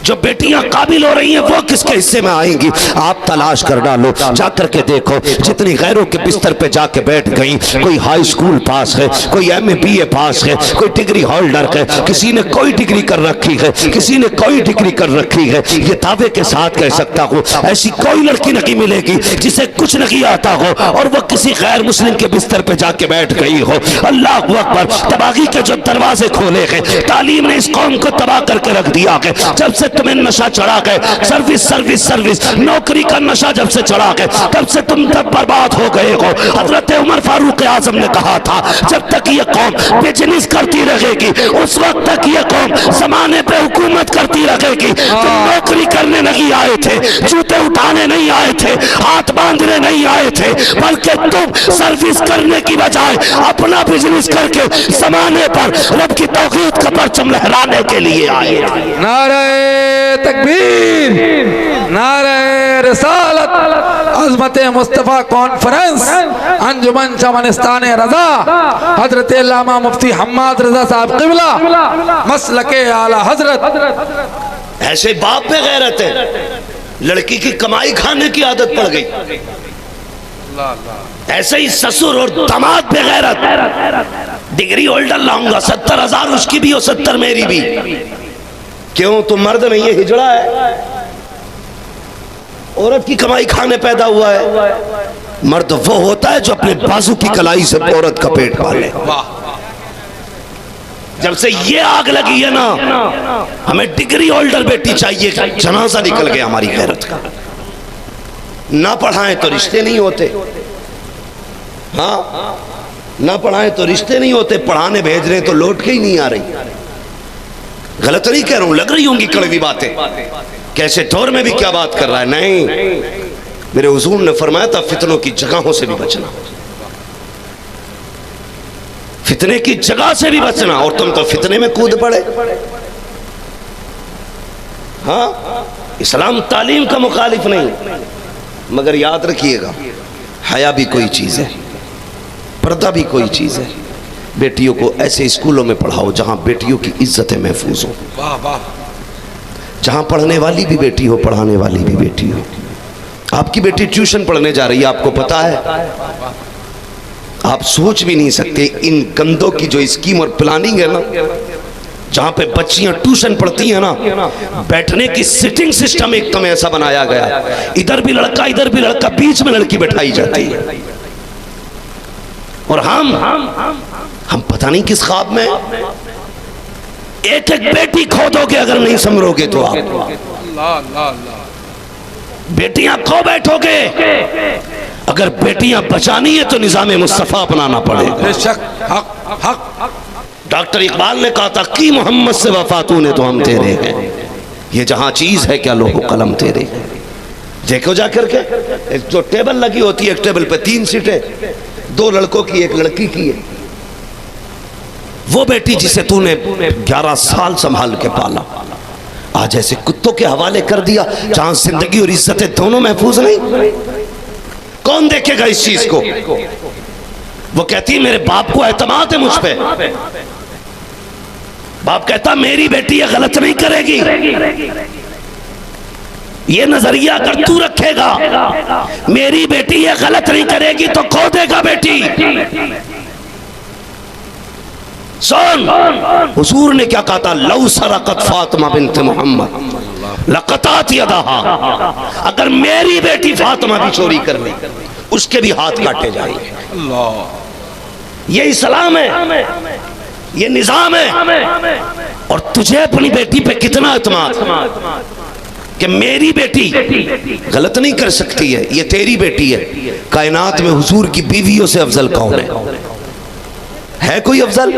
जो बेटियां काबिल हो रही हैं वो किसके हिस्से में आएंगी? आप तलाश कर डालो, जाकर के देखो। जितनी गैरों के बिस्तर पे जाके बैठ गई, कोई हाई स्कूल पास है, कोई MA BA पास है, कोई डिग्री होल्डर है, किसी ने कोई डिग्री कर रखी है, किसी ने कोई डिग्री कर रखी है। ये दावे के साथ कह सकता हूँ ऐसी कोई लड़की नहीं मिलेगी जिसे कुछ नहीं आता हो और वो किसी गैर मुस्लिम के बिस्तर पे जाके बैठ गई हो। अल्लाह अकबर। तबाही के जो दरवाजे खोले हैं, तालीम ने इस कौम को तबाह करके रख दिया है। जब से तुम्हें नशा चढ़ा गए, सर्विस सर्विस सर्विस, नौकरी का नशा जब से चढ़ा गए, तब से तुम तब बर्बाद हो गए हो। हजरत उमर फारूक आजम ने कहा था, जब तक ये कौम बिजनेस करती रहेगी उस वक्त तक ये कौम जमाने पे हुकूमत करती रहेगी। तुम नौकरी करने नहीं आए थे, जूते उठाने नहीं आए थे, हाथ बांधने नहीं आए थे, बल्कि तुम सर्विस करने की बजाय अपना बिजनेस करके जमाने पर रब की तौहीद का परचम लहराने के लिए आए। नारे तकबीर, नारे रिसालत, अज़मत मुस्तफ़ा कॉन्फ्रेंस, अंजुमन चमनिस्तान रजा, हजरत अल्लामा मुफ्ती हम्माद रजा साहब क़िबला, मसलके आला हजरत। ऐसे बाप में गैरत है, लड़की की कमाई खाने की आदत पड़ गई। ऐसे ही ससुर और दामाद पे गैरत। डिग्री होल्डर लाऊंगा, 70,000 उसकी भी और 70 मेरी भी। क्यों? तुम मर्द नहीं है, हिजड़ा है। औरत की कमाई खाने पैदा हुआ है। मर्द वो होता है जो अपने बाजू की कलाई से औरत का पेट पाले। जब से ये आग लगी है ना, हमें डिग्री होल्डर बेटी चाहिए। जनाजा निकल गया हमारी गैरत का। ना पढ़ाएं तो रिश्ते नहीं होते। हाँ, ना पढ़ाएं तो रिश्ते नहीं होते। पढ़ाने भेज रहे तो लौट के ही नहीं आ रही। गलत नहीं कह रहा हूं, लग रही होंगी कड़वी बातें। कैसे दौर में भी क्या बात कर रहा है। नहीं, मेरे हुजूर ने फरमाया था फितनों की जगहों से भी बचना, फितने की जगह से भी बचना। और तुम तो फितने में कूद पड़े। हाँ, इस्लाम तालीम का मुखालिफ नहीं, मगर याद रखिएगा हया भी कोई चीज है, पर्दा भी कोई चीज है। बेटियों को ऐसे स्कूलों में पढ़ाओ जहां बेटियों की इज्जतें महफूज हो, वाह वाह, जहां पढ़ने वाली भी बेटी हो, पढ़ाने वाली भी बेटी हो। आपकी बेटी ट्यूशन पढ़ने जा रही है, आपको पता है। आप सोच भी नहीं सकते इन गंदों की जो स्कीम और प्लानिंग है ना, जहां पे बच्चियां ट्यूशन पढ़ती हैं ना, बैठने की सिटिंग सिस्टम एकदम ऐसा बनाया गया, इधर भी लड़का इधर भी लड़का, बीच में लड़की बैठाई जाती है। और हम पता नहीं किस ख्वाब में। एक एक बेटी खो दोगे अगर नहीं संभलोगे तो आप। अल्लाह अल्लाह अल्लाह, बेटियां खो बैठोगे। अगर बेटियां बचानी है तो निजाम मुस्तफा अपनाना पड़ेगा। बेशक, हक हक। डॉक्टर इकबाल ने कहा था कि मोहम्मद से वफा तूने तो हम तेरे हैं, ये जहां चीज है क्या लोहो कलम तेरे हैं। देखो जाकर के, एक जो टेबल लगी होती है, एक टेबल पे 3 सीटें, 2 लड़कों की 1 लड़की की है। वो बेटी जिसे तूने 11 साल संभाल के पाला, आज ऐसे कुत्तों के हवाले कर दिया जहां जिंदगी और इज्जतें दोनों महफूज नहीं। कौन देखेगा इस चीज को। वो कहती मेरे बाप को एतमाद है मुझ पे। बाप कहता मेरी बेटी ये गलत नहीं करेगी। ये नजरिया अगर तू रखेगा मेरी बेटी ये गलत नहीं करेगी तो खो देगा बेटी। सुन, हुजूर ने क्या कहा था, लौ सरकत फातिमा बिन्त मोहम्मद लक़तात यदहा। अगर मेरी बेटी फातिमा भी चोरी कर ले उसके भी हाथ काटे जाएंगे। अल्लाह, ये इस्लाम है, ये निजाम है। और तुझे अपनी बेटी पे कितना एतमाद कि मेरी बेटी गलत नहीं कर सकती है, ये तेरी बेटी है। कायनात में हुजूर की बीवियों से अफजल कौन है कोई अफजल?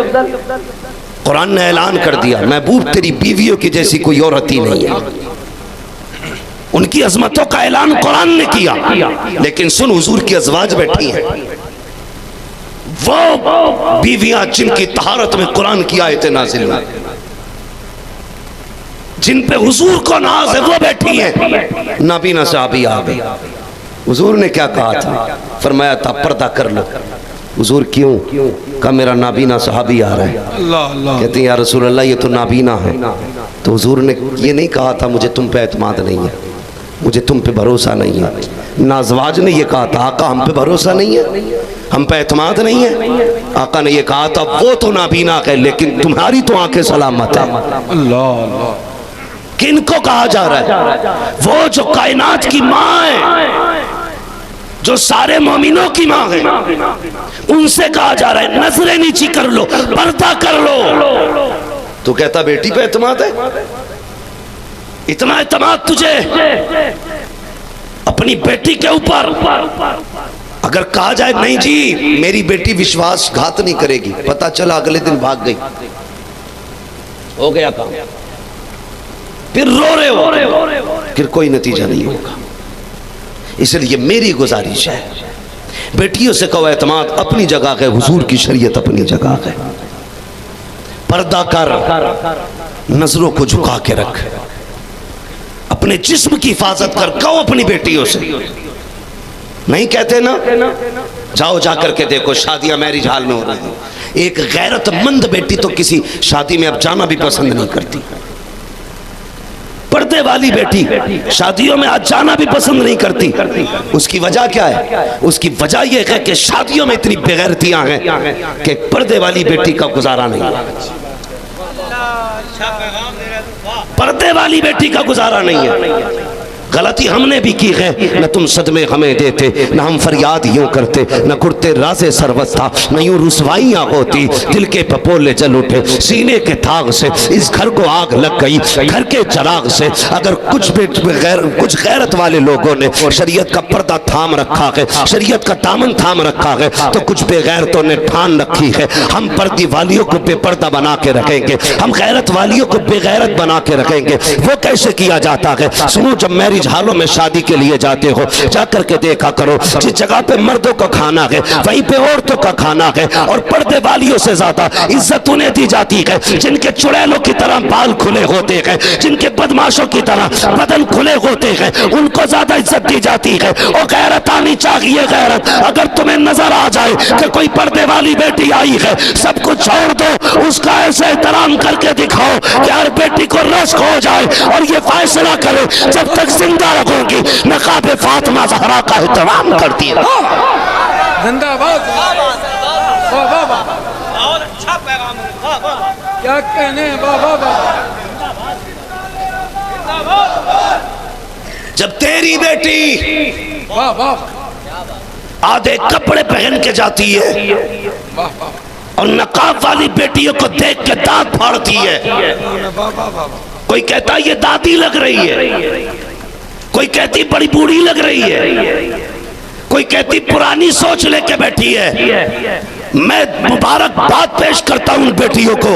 कुरान ने ऐलान कर दिया, महबूब तेरी बीवियों की जैसी कोई औरत ही नहीं है। उनकी अजमतों का ऐलान कुरान ने किया। लेकिन सुन, हुजूर की अज़वाज बैठी हैं, वो बीवियां जिनकी तहारत में कुरान की आयतें नाज़िल हुई, जिन पे हुजूर को नाज है, वो बैठी हैं। नाबीना साहबी आ गई। हुजूर ने क्या कहा था? फरमाया था पर्दा कर लो। हुजूर क्यों? कहा मेरा नाबीना सहाबी आ रहा है। अल्लाह अल्लाह, कहते हैं या रसूल अल्लाह ये तो नाबीना है। तो हुजूर ने ये नहीं कहा था मुझे तुम पे एतमाद नहीं है, मुझे तुम पे भरोसा नहीं है। नाजवाज ने ये कहा था आका हम पे भरोसा नहीं है, हम पे एतमाद नहीं है। आका ने ये कहा था वो तो नाबीना है लेकिन तुम्हारी तो आंखें सलामत है। अल्लाह अल्लाह, किनको कहा जा रहा है? वो जो कायनात की माँ है, जो सारे मोमिनों की माँ है, उनसे कहा जा रहा है नजरें नीची कर लो, पर्दा कर लो। तो कहता बेटी पे एतमाद है? इतना एतमाद तुझे अपनी बेटी के ऊपर? अगर कहा जाए नहीं जी मेरी बेटी विश्वासघात नहीं करेगी, पता चला अगले दिन भाग गई, हो गया काम, फिर रो रहे हो, फिर कोई नतीजा नहीं होगा। इसलिए मेरी गुजारिश है बेटियों से कहो एतमाद अपनी जगह है, हुजूर की शरीयत अपनी जगह है। पर्दा कर, नजरों को झुका के रख, अपने जिस्म की हिफाजत कर। कहो अपनी बेटियों से, नहीं कहते ना, जाओ जाकर के देखो शादियां मैरिज हाल में हो रही हैं। एक गैरतमंद बेटी तो किसी शादी में अब जाना भी पसंद नहीं करती। पर्दे वाली बेटी शादियों में आज जाना भी पसंद नहीं करती। उसकी वजह क्या है? उसकी वजह यह है कि शादियों में इतनी बेगैरतियां हैं कि पर्दे वाली बेटी का गुजारा नहीं है। पर्दे वाली बेटी का गुजारा नहीं है। गलती हमने भी की है, न तुम सदमे हमें देते, न हम फरियाद यूं करते, न कुर्ते राजे सरवत था, न यूं रुसवाइयाँ होती। दिल के पपोले जल उठे सीने के थाग से, इस घर को आग लग गई घर के चराग से। अगर कुछ गैरत वाले लोगों ने शरीयत का पर्दा थाम रखा है, शरीयत का दामन थाम रखा है, तो कुछ बेगैरतों ने ठान रखी है हम पर्दी वालियों को बेपर्दा बना के रखेंगे, हम गैरत वालियों को बेगैरत बना के रखेंगे। वो कैसे किया जाता है सुनो, जब मैरिज हालों में शादी के लिए जाते हो, जाकर के देखा करो, जिस जगह पे मर्दों का खाना है वहीं पे औरतों का खाना है। और पर्दे वालियों से ज्यादा इज्जत उन्हें दी जाती है जिनके चुड़ैलों की तरह बाल खुले होते हैं, जिनके बदमाशों की तरह बदन खुले होते हैं, उनको ज्यादा इज्जत दी जाती है। और गैरत आनी चाहिए, गैरत। अगर तुम्हें नजर आ जाए कि कोई पर्दे वाली बेटी आई है, सब कुछ छोड़ दो, उसका ऐसे एहतराम करके दिखाओ कि हर बेटी को रश्क हो जाए और ये फैसला करे जब तक जिंदा रखूंगी नकाब फातिमा ज़हरा का एहतराम करती है। जिंदाबाद। वाह वाह वाह, बहुत अच्छा पैगाम है। वाह वाह, क्या कहने हैं। वाह वाह वाह। जब तेरी बेटी वाह वाह। आधे कपड़े पहन के जाती है वाह वाह। और नकाब वाली बेटियों को देख के दांत फाड़ती है, वाह वाह वाह। कोई कहता ये दादी लग रही है, कोई कहती बड़ी बूढ़ी लग रही है, कोई कहती पुरानी सोच लेके बैठी है। मैं मुबारकबाद पेश करता हूं उन बेटियों को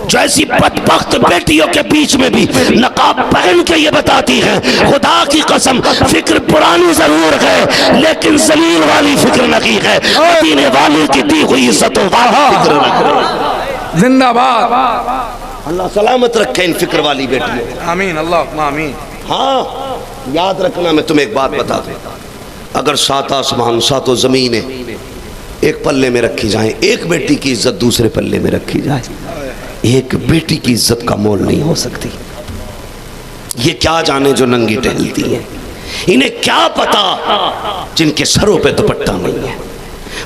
जो ऐसी बदबख्त बेटियों के बीच में भी नकाब पहन के ये बताती हैं खुदा की कसम फिक्र पुरानी जरूर है लेकिन जमीन वाली फिक्र नहीं है, मदीने वाली की दी हुई इज्जतों वाला फिक्र नहीं। जिंदाबाद। अल्लाह सलामत रखे इन फिक्र वाली बेटियों। आमीन अल्लाह आमीन। हाँ याद रखना, मैं तुम्हें एक बात बता दूं, अगर सात आसमान सातों जमीनें एक पल्ले में रखी जाए, एक बेटी की इज्जत दूसरे पल्ले में रखी जाए, एक बेटी की इज्जत का मोल नहीं हो सकती। ये क्या जाने जो नंगी टहलती है, इन्हें क्या पता जिनके सरों पे दुपट्टा नहीं है।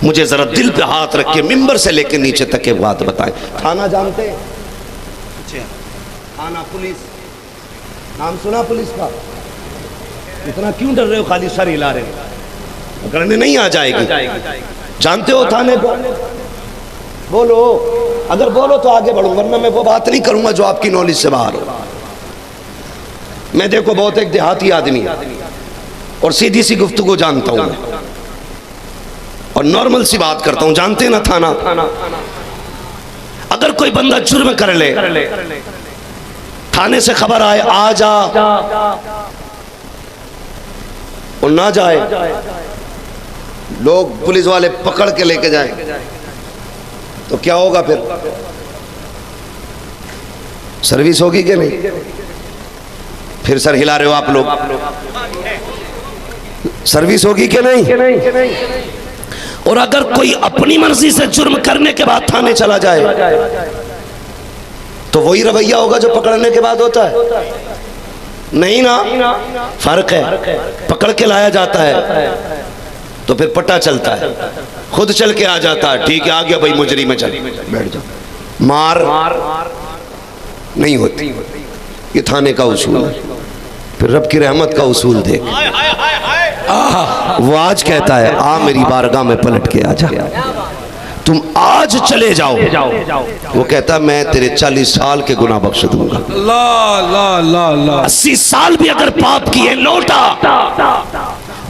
मुझे जरा दिल पे हाथ रख के मिंबर से लेकर नीचे तक एक बात बताएं। थाना जानते हैं? थाना पुलिस, नाम सुना पुलिस का? इतना क्यों डर रहे हो, खाली सर हिला रहे हो? पकड़ने नहीं आ जाएगी। जानते हो थाने को? बोलो, अगर बोलो तो आगे बढ़ो, वरना मैं वो बात नहीं करूंगा जो आपकी नॉलेज से बाहर हो। मैं देखो बहुत एक देहाती आदमी और सीधी सी गुफ्तगू जानता हूं और नॉर्मल सी बात करता हूं। जानते ना थाना, अगर कोई बंदा जुर्म कर ले, थाने से खबर आए आ जा और ना जाए, लोग पुलिस वाले पकड़ के लेके जाए तो क्या होगा फिर? सर्विस होगी कि नहीं? फिर सर हिला रहे हो आप लोग, सर्विस होगी कि नहीं? और अगर कोई अपनी मर्जी से जुर्म करने के बाद थाने चला जाए तो वही रवैया होगा जो पकड़ने के बाद होता है? नहीं ना, फर्क है। पकड़ के लाया जाता है तो फिर पता चलता है, खुद चल के आ जाता है, ठीक है आ गया भाई मुजरिम में, चल बैठ जाओ। मार नहीं होती, ये थाने का उसूल है। फिर रब की रहमत का उसूल देख, वो आज कहता है आ मेरी बारगाह में पलट के आ जा, तुम आज चले जाओ। वो कहता मैं तेरे 40 साल के गुनाह बख्श दूंगा। 80 साल भी अगर पाप किए लौटा,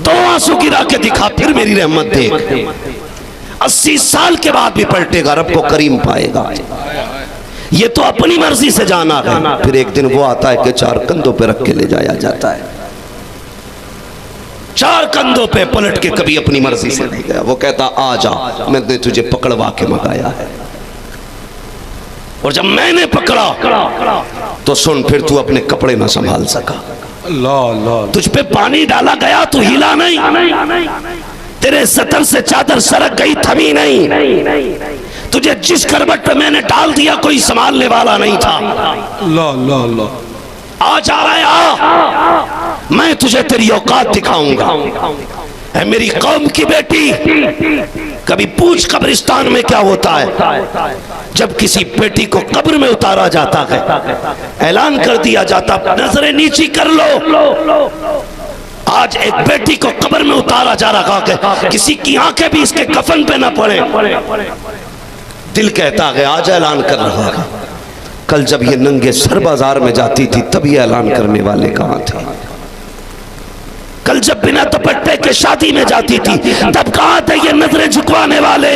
2 आंसू गिरा के दिखा, फिर मेरी रहमत देख। 80 साल के बाद भी पलटेगा, रब को करीम पाएगा। ये तो अपनी मर्जी से जाना है। फिर एक दिन वो आता है कि 4 कंधों पे रख के ले जाया जाता है, 4 कंधों पे पलट के कभी अपनी मर्जी से नहीं गया। वो कहता आ जा, मैंने तुझे पकड़वा के मंगाया है, और जब मैंने पकड़ा तो सुन, फिर तू अपने कपड़े ना संभाल सका। तुझ पे पानी डाला गया, तू हिला नहीं, तेरे सतर से चादर सरक गई, थमी नहीं। तुझे जिस करवट पे मैंने डाल दिया कोई संभालने वाला नहीं था। आ जा रहा है, आ, मैं तुझे तेरी औकात दिखाऊंगा। है मेरी कौम की बेटी, कभी पूछ कब्रिस्तान में क्या होता है जब किसी बेटी को कब्र में उतारा जाता है, ऐलान कर दिया जाता नजरें नीची कर लो। आज एक बेटी को कब्र में उतारा जा रहा है, किसी की आंखें भी इसके कफन पे ना पड़े। दिल कहता है आज ऐलान कर रहा है, कल जब ये नंगे सर बाजार में जाती थी तब ये ऐलान करने वाले कहां थे? कल जब बिना दुपट्टे के शादी में जाती थी तब कहां थे ये नजरें झुकवाने वाले?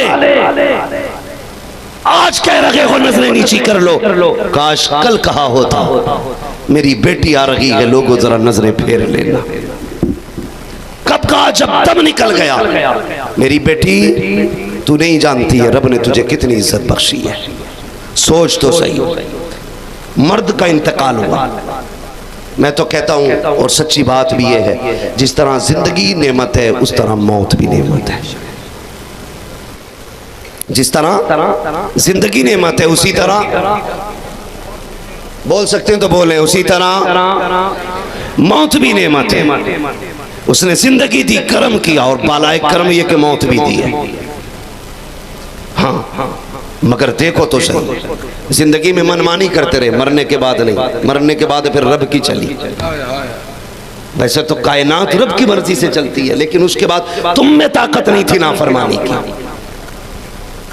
आज कह रहे हो नजरें नीची कर लो, काश कल कहा होता मेरी बेटी आ रही है, लोगों जरा नजरें फेर लेना। कब कहा? जब दम निकल गया। मेरी बेटी तू नहीं जानती है रब ने तुझे कितनी इज्जत बख्शी है। सोच तो सही, मर्द का इंतकाल हुआ। मैं तो कहता हूं और सच्ची बात भी यह है, जिस तरह जिंदगी नेमत है उस तरह मौत भी नेमत है। जिस तरह जिंदगी नेमत है उसी तरह, बोल सकते हैं तो बोले, उसी तरह मौत भी नेमत है। उसने जिंदगी दी, कर्म किया, और बालाए कर्म ये कि मौत भी दी है। हाँ, मगर देखो तो सही, जिंदगी में मनमानी करते रहे, मरने के बाद नहीं, मरने के बाद फिर रब की चली। वैसे तो कायनात रब की मर्जी से चलती है, लेकिन उसके बाद तुम में ताकत नहीं थी नाफरमानी की।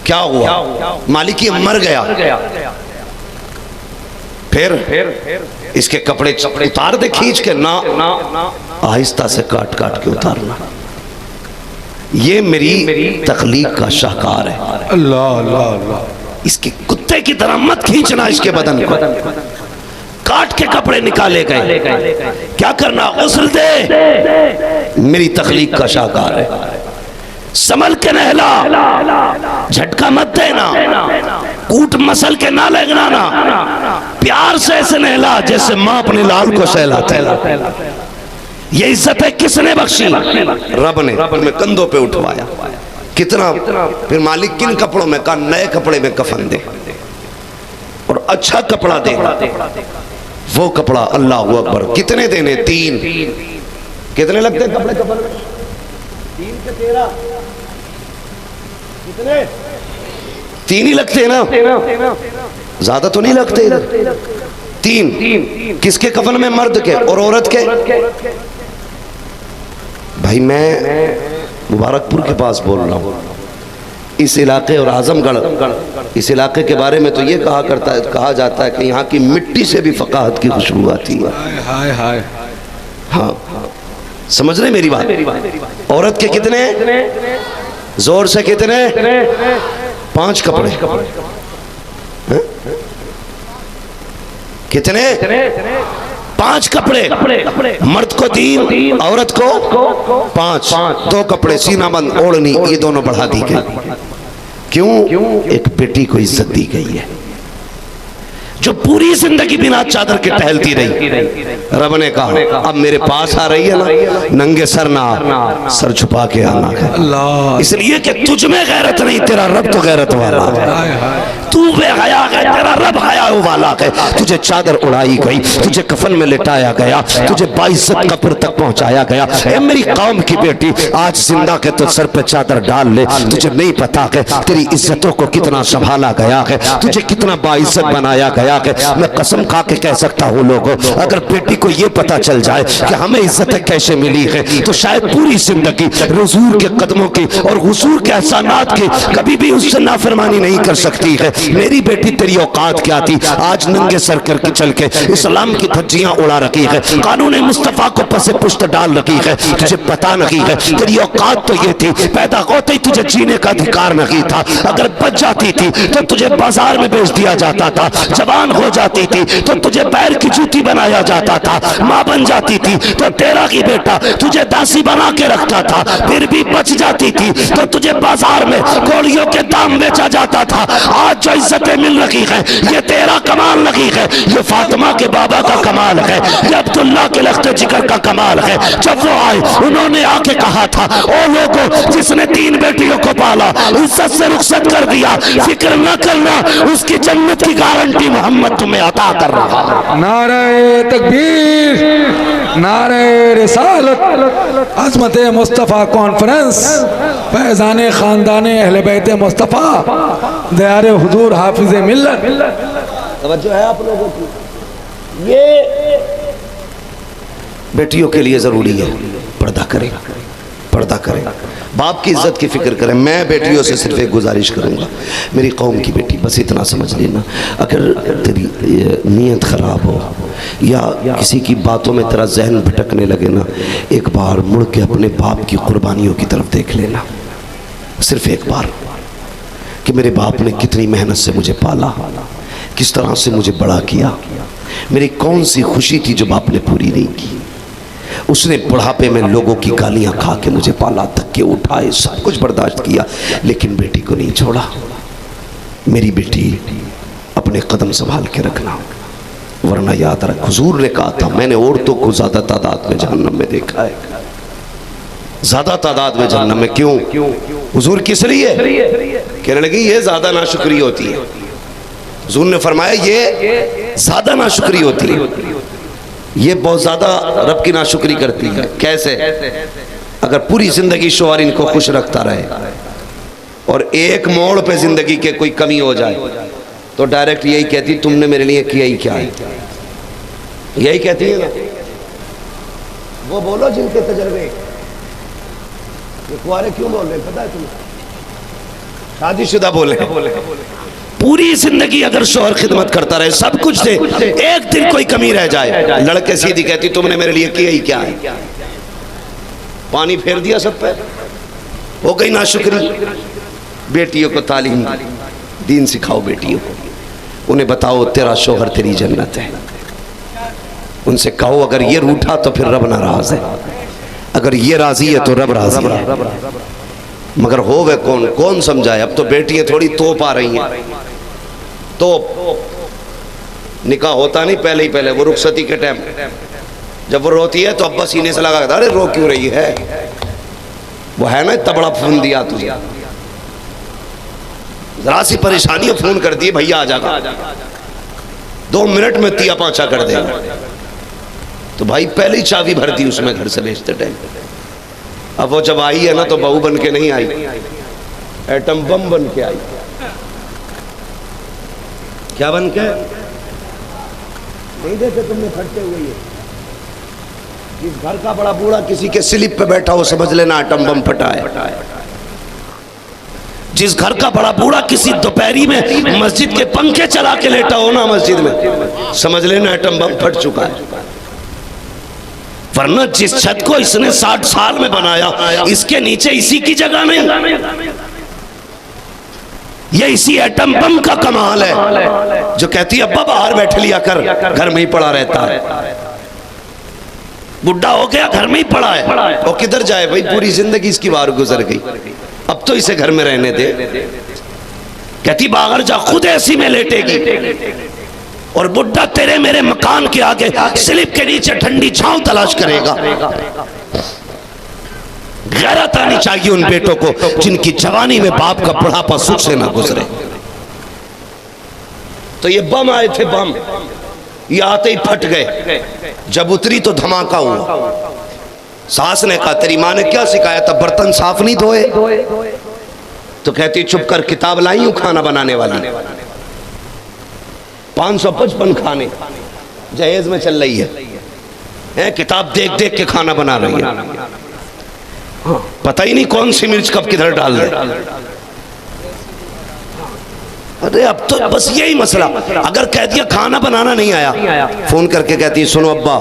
क्या हुआ? मालिक मर गया, फिर इसके कपड़े उतार दे खींच के, ना आहिस्ता से काट काट के उतारना। ये मेरी तख्लीक का शाहकार है। अल्लाह अल्लाह अल्लाह। इसके कुत्ते की तरह मत खींचना इसके बदन को। काट के कपड़े निकाले गए, क्या करना? गुस्ल दे। मेरी तख्लीक का शाहकार है। संभल के नहला, झटका मत देना, कूट मसल के ना लगना, प्यार से ऐसे नहला जैसे माँ अपने लाल को सहलाते है। ये इज्जत है किसने बख्शी? रब ने। में कंधों पे उठवाया। कितना? फिर मालिक किन कपड़ों में? कहा नए कपड़े में कफन दे और अच्छा कपड़ा दे। वो कपड़ा अल्लाह अकबर। कितने देने? 3। कितने लगते हैं कपड़े कफन में? 3 के 13। कितने? 3 ही लगते हैं ना, ज्यादा तो नहीं लगते। 3 किसके कफन में? मर्द के और औरत के। भाई मैं मुबारकपुर के पास बोल रहा हूँ, इस इलाके और आजमगढ़, इस इलाके के बारे में तो ये कहा जाता है कि यहाँ की मिट्टी से भी फकाहत की खुशबू आती है। हाय हाय। हाँ, समझ रहे मेरी बात? औरत के कितने? जोर से कितने? 5 कपड़े। कितने? 5 कपड़े। मर्द को 3, औरत को 5। 2 कपड़े, सीना बंद, ओढ़नी, ये दोनों बढ़ा दी गई। क्यों? एक बेटी को इज्जत दी गई है जो पूरी जिंदगी बिना चादर के टहलती रही। रब ने कहा अब मेरे पास आ रही है ना, नंगे सर ना, सर छुपा के आना है। इसलिए कि तुझ में गैरत नहीं, तेरा रब तो गैरत वाला है। तू बेहया है, तेरा रब हया वाला है। तुझे चादर उड़ाई गई, तुझे कफन में लिटाया गया, तुझे बाइज्जत कब्र तक पहुंचाया गया। ए मेरी कौम की बेटी, आज जिंदा के तो सर पे चादर डाल ले। तुझे नहीं पता है तेरी इज्जतों को कितना संभाला गया है, तुझे कितना बाइज्जत बनाया गया है। मैं कसम खा के कह सकता हूँ लोगों, अगर बेटी को ये पता चल जाए कि हमें इज्जतें कैसे मिली है, तो शायद पूरी जिंदगी हुजूर के कदमों की और हुजूर के एहसानात की कभी भी उससे नाफरमानी नहीं कर सकती है। मेरी बेटी तेरी औकात क्या थी? आज नंगे सर करके चल के इस्लाम की धज्जियां उड़ा रखी है, कानून मुस्तफा को पसे पुश्त डाल रखी है। तुझे पता नहीं है तेरी औकात तो ये थी, पैदा होते ही तुझे जीने का अधिकार नहीं था। अगर बच जाती थी तो तुझे बाजार में बेच दिया जाता था, जवान हो जाती थी तो तुझे पैर की जूती बनाया जाता था, माँ बन जाती थी तो तेरा की बेटा तुझे दासी बना के रखता था, फिर भी बच जाती थी तो तुझे बाजार में गोलियों के दाम बेचा जाता था। आज जो इज्जतें मिल रही है ये तेरा कमाल नहीं है, ये फातिमा के बाबा का कमाल है, ये अब्दुल्ला के लख्ते जिगर का कमाल है। जब वो आए उन्होंने आके कहा था, ओ लोगों जिसने 3 बेटियों को पाला इज्जत से रुखसत कर दिया, फिक्र न करना, उसकी जन्नत की गारंटी मोहम्मद तुम्हें अता कर रहा है। नारे तकबीर। नारे रिसालत, अज़मत मुस्तफ़ा कॉन्फ्रेंस, फैज़ान ख़ानदान अहले बैत मुस्तफ़ा, दयारे हुजूर हाफिज़ मिल्लत। तवज्जो है आप लोगों की। ये बेटियों के लिए ज़रूरी है, पर्दा करें, पर्दा करें, बाप की इज्जत की फिक्र करें। मैं बेटियों से सिर्फ एक गुजारिश करूँगा, मेरी कौम की बेटी, बस इतना समझ लेना, अगर तेरी नीयत ख़राब हो या किसी की बातों में तेरा जहन भटकने लगे ना, एक बार मुड़ के अपने बाप की कुर्बानियों की तरफ देख लेना, सिर्फ एक बार, कि मेरे बाप ने कितनी मेहनत से मुझे पाला, किस तरह से मुझे बड़ा किया, मेरी कौन सी खुशी थी जो बाप ने पूरी नहीं की। उसने बुढ़ापे में लोगों की गालियां खा के मुझे पाला, धक्के उठाए, सब कुछ बर्दाश्त किया, लेकिन बेटी को नहीं छोड़ा। मेरी बेटी अपने कदम संभाल के रखना, वरना याद रख, हुजूर ने कहा था, मैंने औरतों को ज्यादा तादाद में जहन्नम में देखा है, ज्यादा तादाद में जहन्नम में। क्यों? हुजूर किस लिए? कहने लगी ये ज्यादा नाशुक्री होती है। हुजूर ने फरमाया ये ज्यादा नाशुक्री होती है, ये बहुत ज्यादा रब की नाशुक्री करती है। कैसे? अगर पूरी जिंदगी शौहर इनको खुश रखता रहे और एक मोड़ पे जिंदगी के कोई कमी हो जाए तो डायरेक्ट यही कहती, तुमने मेरे लिए किया ही क्या है, यही कहती है ना। वो बोलो जिनके तजर्बे, ये कुआरे क्यों बोल रहे पता है तुम्हें? शादीशुदा बोले, पूरी जिंदगी अगर शौहर खिदमत करता रहे, सब कुछ दे, एक दिन कोई कमी रह जाए, लड़के सीधी कहती तुमने मेरे लिए किया ही क्या है, पानी फेर दिया सब पे, हो गई नाशुक्री। बेटियों को तालीम दीन सिखाओ, बेटियों को उन्हें बताओ तेरा शौहर तेरी जन्नत है। उनसे कहो अगर ये रूठा तो फिर रब नाराज है, अगर ये राजी है तो रब राजी है। मगर हो वे कौन, कौन समझाए? अब तो बेटियां थोड़ी तोप आ रही हैं, तो निकाह होता नहीं पहले ही पहले, वो रुखसती के टाइम जब वो रोती है तो अब्बा सीने से लगा, अरे रो क्यों रही है, वो है ना इतना बड़ा फोन दिया तुझे, जरा सी परेशानी, फोन कर दिए भैया आ जाएगा, 2 मिनट में तिया पांचा कर देगा। तो भाई पहले ही चाबी भर दी उसमें घर से भेजते टाइम। अब वो जब आई है ना तो बहू बन के नहीं आई, एटम बम बन के आई। क्या बन के? नहीं देखे तुमने फटते हुए ये? जिस घर का बड़ा बूढ़ा किसी के स्लिप पे बैठा हो समझ लेना एटम बम फटा है। जिस घर का बड़ा बूढ़ा किसी दोपहरी में मस्जिद के पंखे चला के लेटा हो ना मस्जिद में, समझ लेना एटम बम फट चुका है। वरना जिस छत को इसने 60 साल में बनाया, इसके नीचे इसी की जगह नहीं, ये इसी एटम बम का कमाल है जो कहती है अब्बा बाहर बैठ लिया कर, घर में ही पड़ा रहता है, बुढ़ा हो गया घर में ही पड़ा है, वो किधर जाए भाई, पूरी जिंदगी इसकी बाहर गुजर गई, अब तो इसे घर में रहने दे। कहती बाहर जा, खुद ऐसी में लेटेगी और बुढ़ा तेरे मेरे मकान के आगे स्लिप के नीचे ठंडी छांव तलाश करेगा। गैरत आनी चाहिए उन बेटों को जिनकी जवानी में बाप का बुढ़ापा सुख से ना गुजरे। तो ये बम आए थे, बम ये आते ही फट गए, जब उतरी तो धमाका हुआ। सास ने कहा तेरी माँ ने क्या सिखाया था, बर्तन साफ नहीं धोए? तो कहती चुप कर, किताब लाई हूं खाना बनाने वाली, 555 खाने जहेज में चल रही है, किताब देख देख के खाना बना रही है, पता ही नहीं कौन सी मिर्च कब किधर डाल दे। अरे अब तो बस यही मसला, अगर कह दिया खाना बनाना नहीं आया, फोन करके कहती है सुनो अब्बा,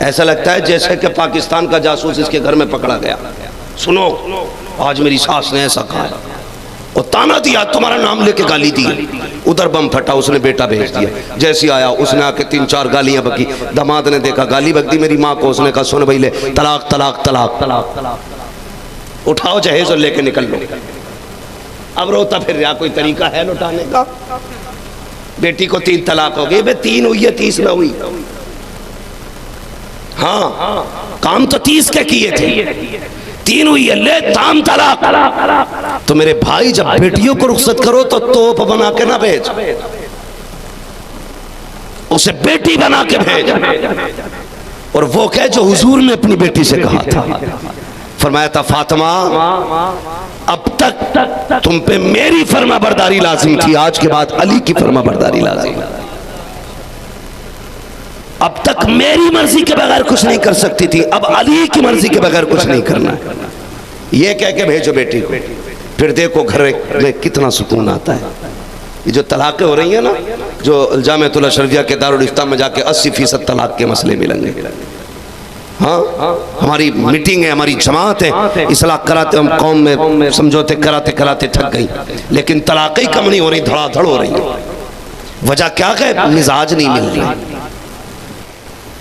ऐसा लगता है जैसे कि पाकिस्तान का जासूस इसके घर में पकड़ा गया, सुनो आज मेरी सास ने ऐसा कहा, और ताना दिया, तुम्हारा नाम लेके गाली दी। उधर बम फटा, उसने बेटा भेज दिया, जैसे आया उसने आके 3-4 गालियां बकी, दामाद ने देखा गाली बक दी मेरी माँ को, उसने कहा सुन भाई ले, तलाक तलाक तलाक तलाक, उठाओ जहेज और लेके निकल लो। अब रोता फिर रहा, कोई तरीका है लौटाने का? बेटी को 3 तलाक हो गई, 3 हुई है 30 ना हुई। हाँ काम तो 30 के किए थे, 3 हुई है, ले ताम तलाक। तो मेरे भाई जब बेटियों को रुखसत करो तो तोप बना के ना भेज, उसे बेटी बना के भेज। और वो कहे जो हुजूर ने अपनी बेटी से कहा था। फरमाया था फातिमा अब तक तुम पे मेरी फर्माबरदारी लाजिम थी, आज के बाद अली की फर्माबरदारी लाजिम है। अब तक मेरी मर्जी के बगैर कुछ नहीं कर सकती थी, अब अली की मर्जी के बगैर कुछ नहीं करना। ये कह के भेजो बेटी को, फिर देखो घर में कितना सुकून आता है। ये जो तलाक़ें हो रही हैं ना, जो जामिअतुल अशरफिया के दारुल इफ्ता में जाके 80% तलाक के मसले मिलेंगे। हाँ, हमारी मीटिंग है, हमारी जमात है, इसलाह कराते हम कौम में समझौते कराते कराते थक गई, लेकिन तलाक़ें कम नहीं हो रही, धड़ाधड़ हो रही है। वजह क्या है? मिजाज नहीं मिल रही।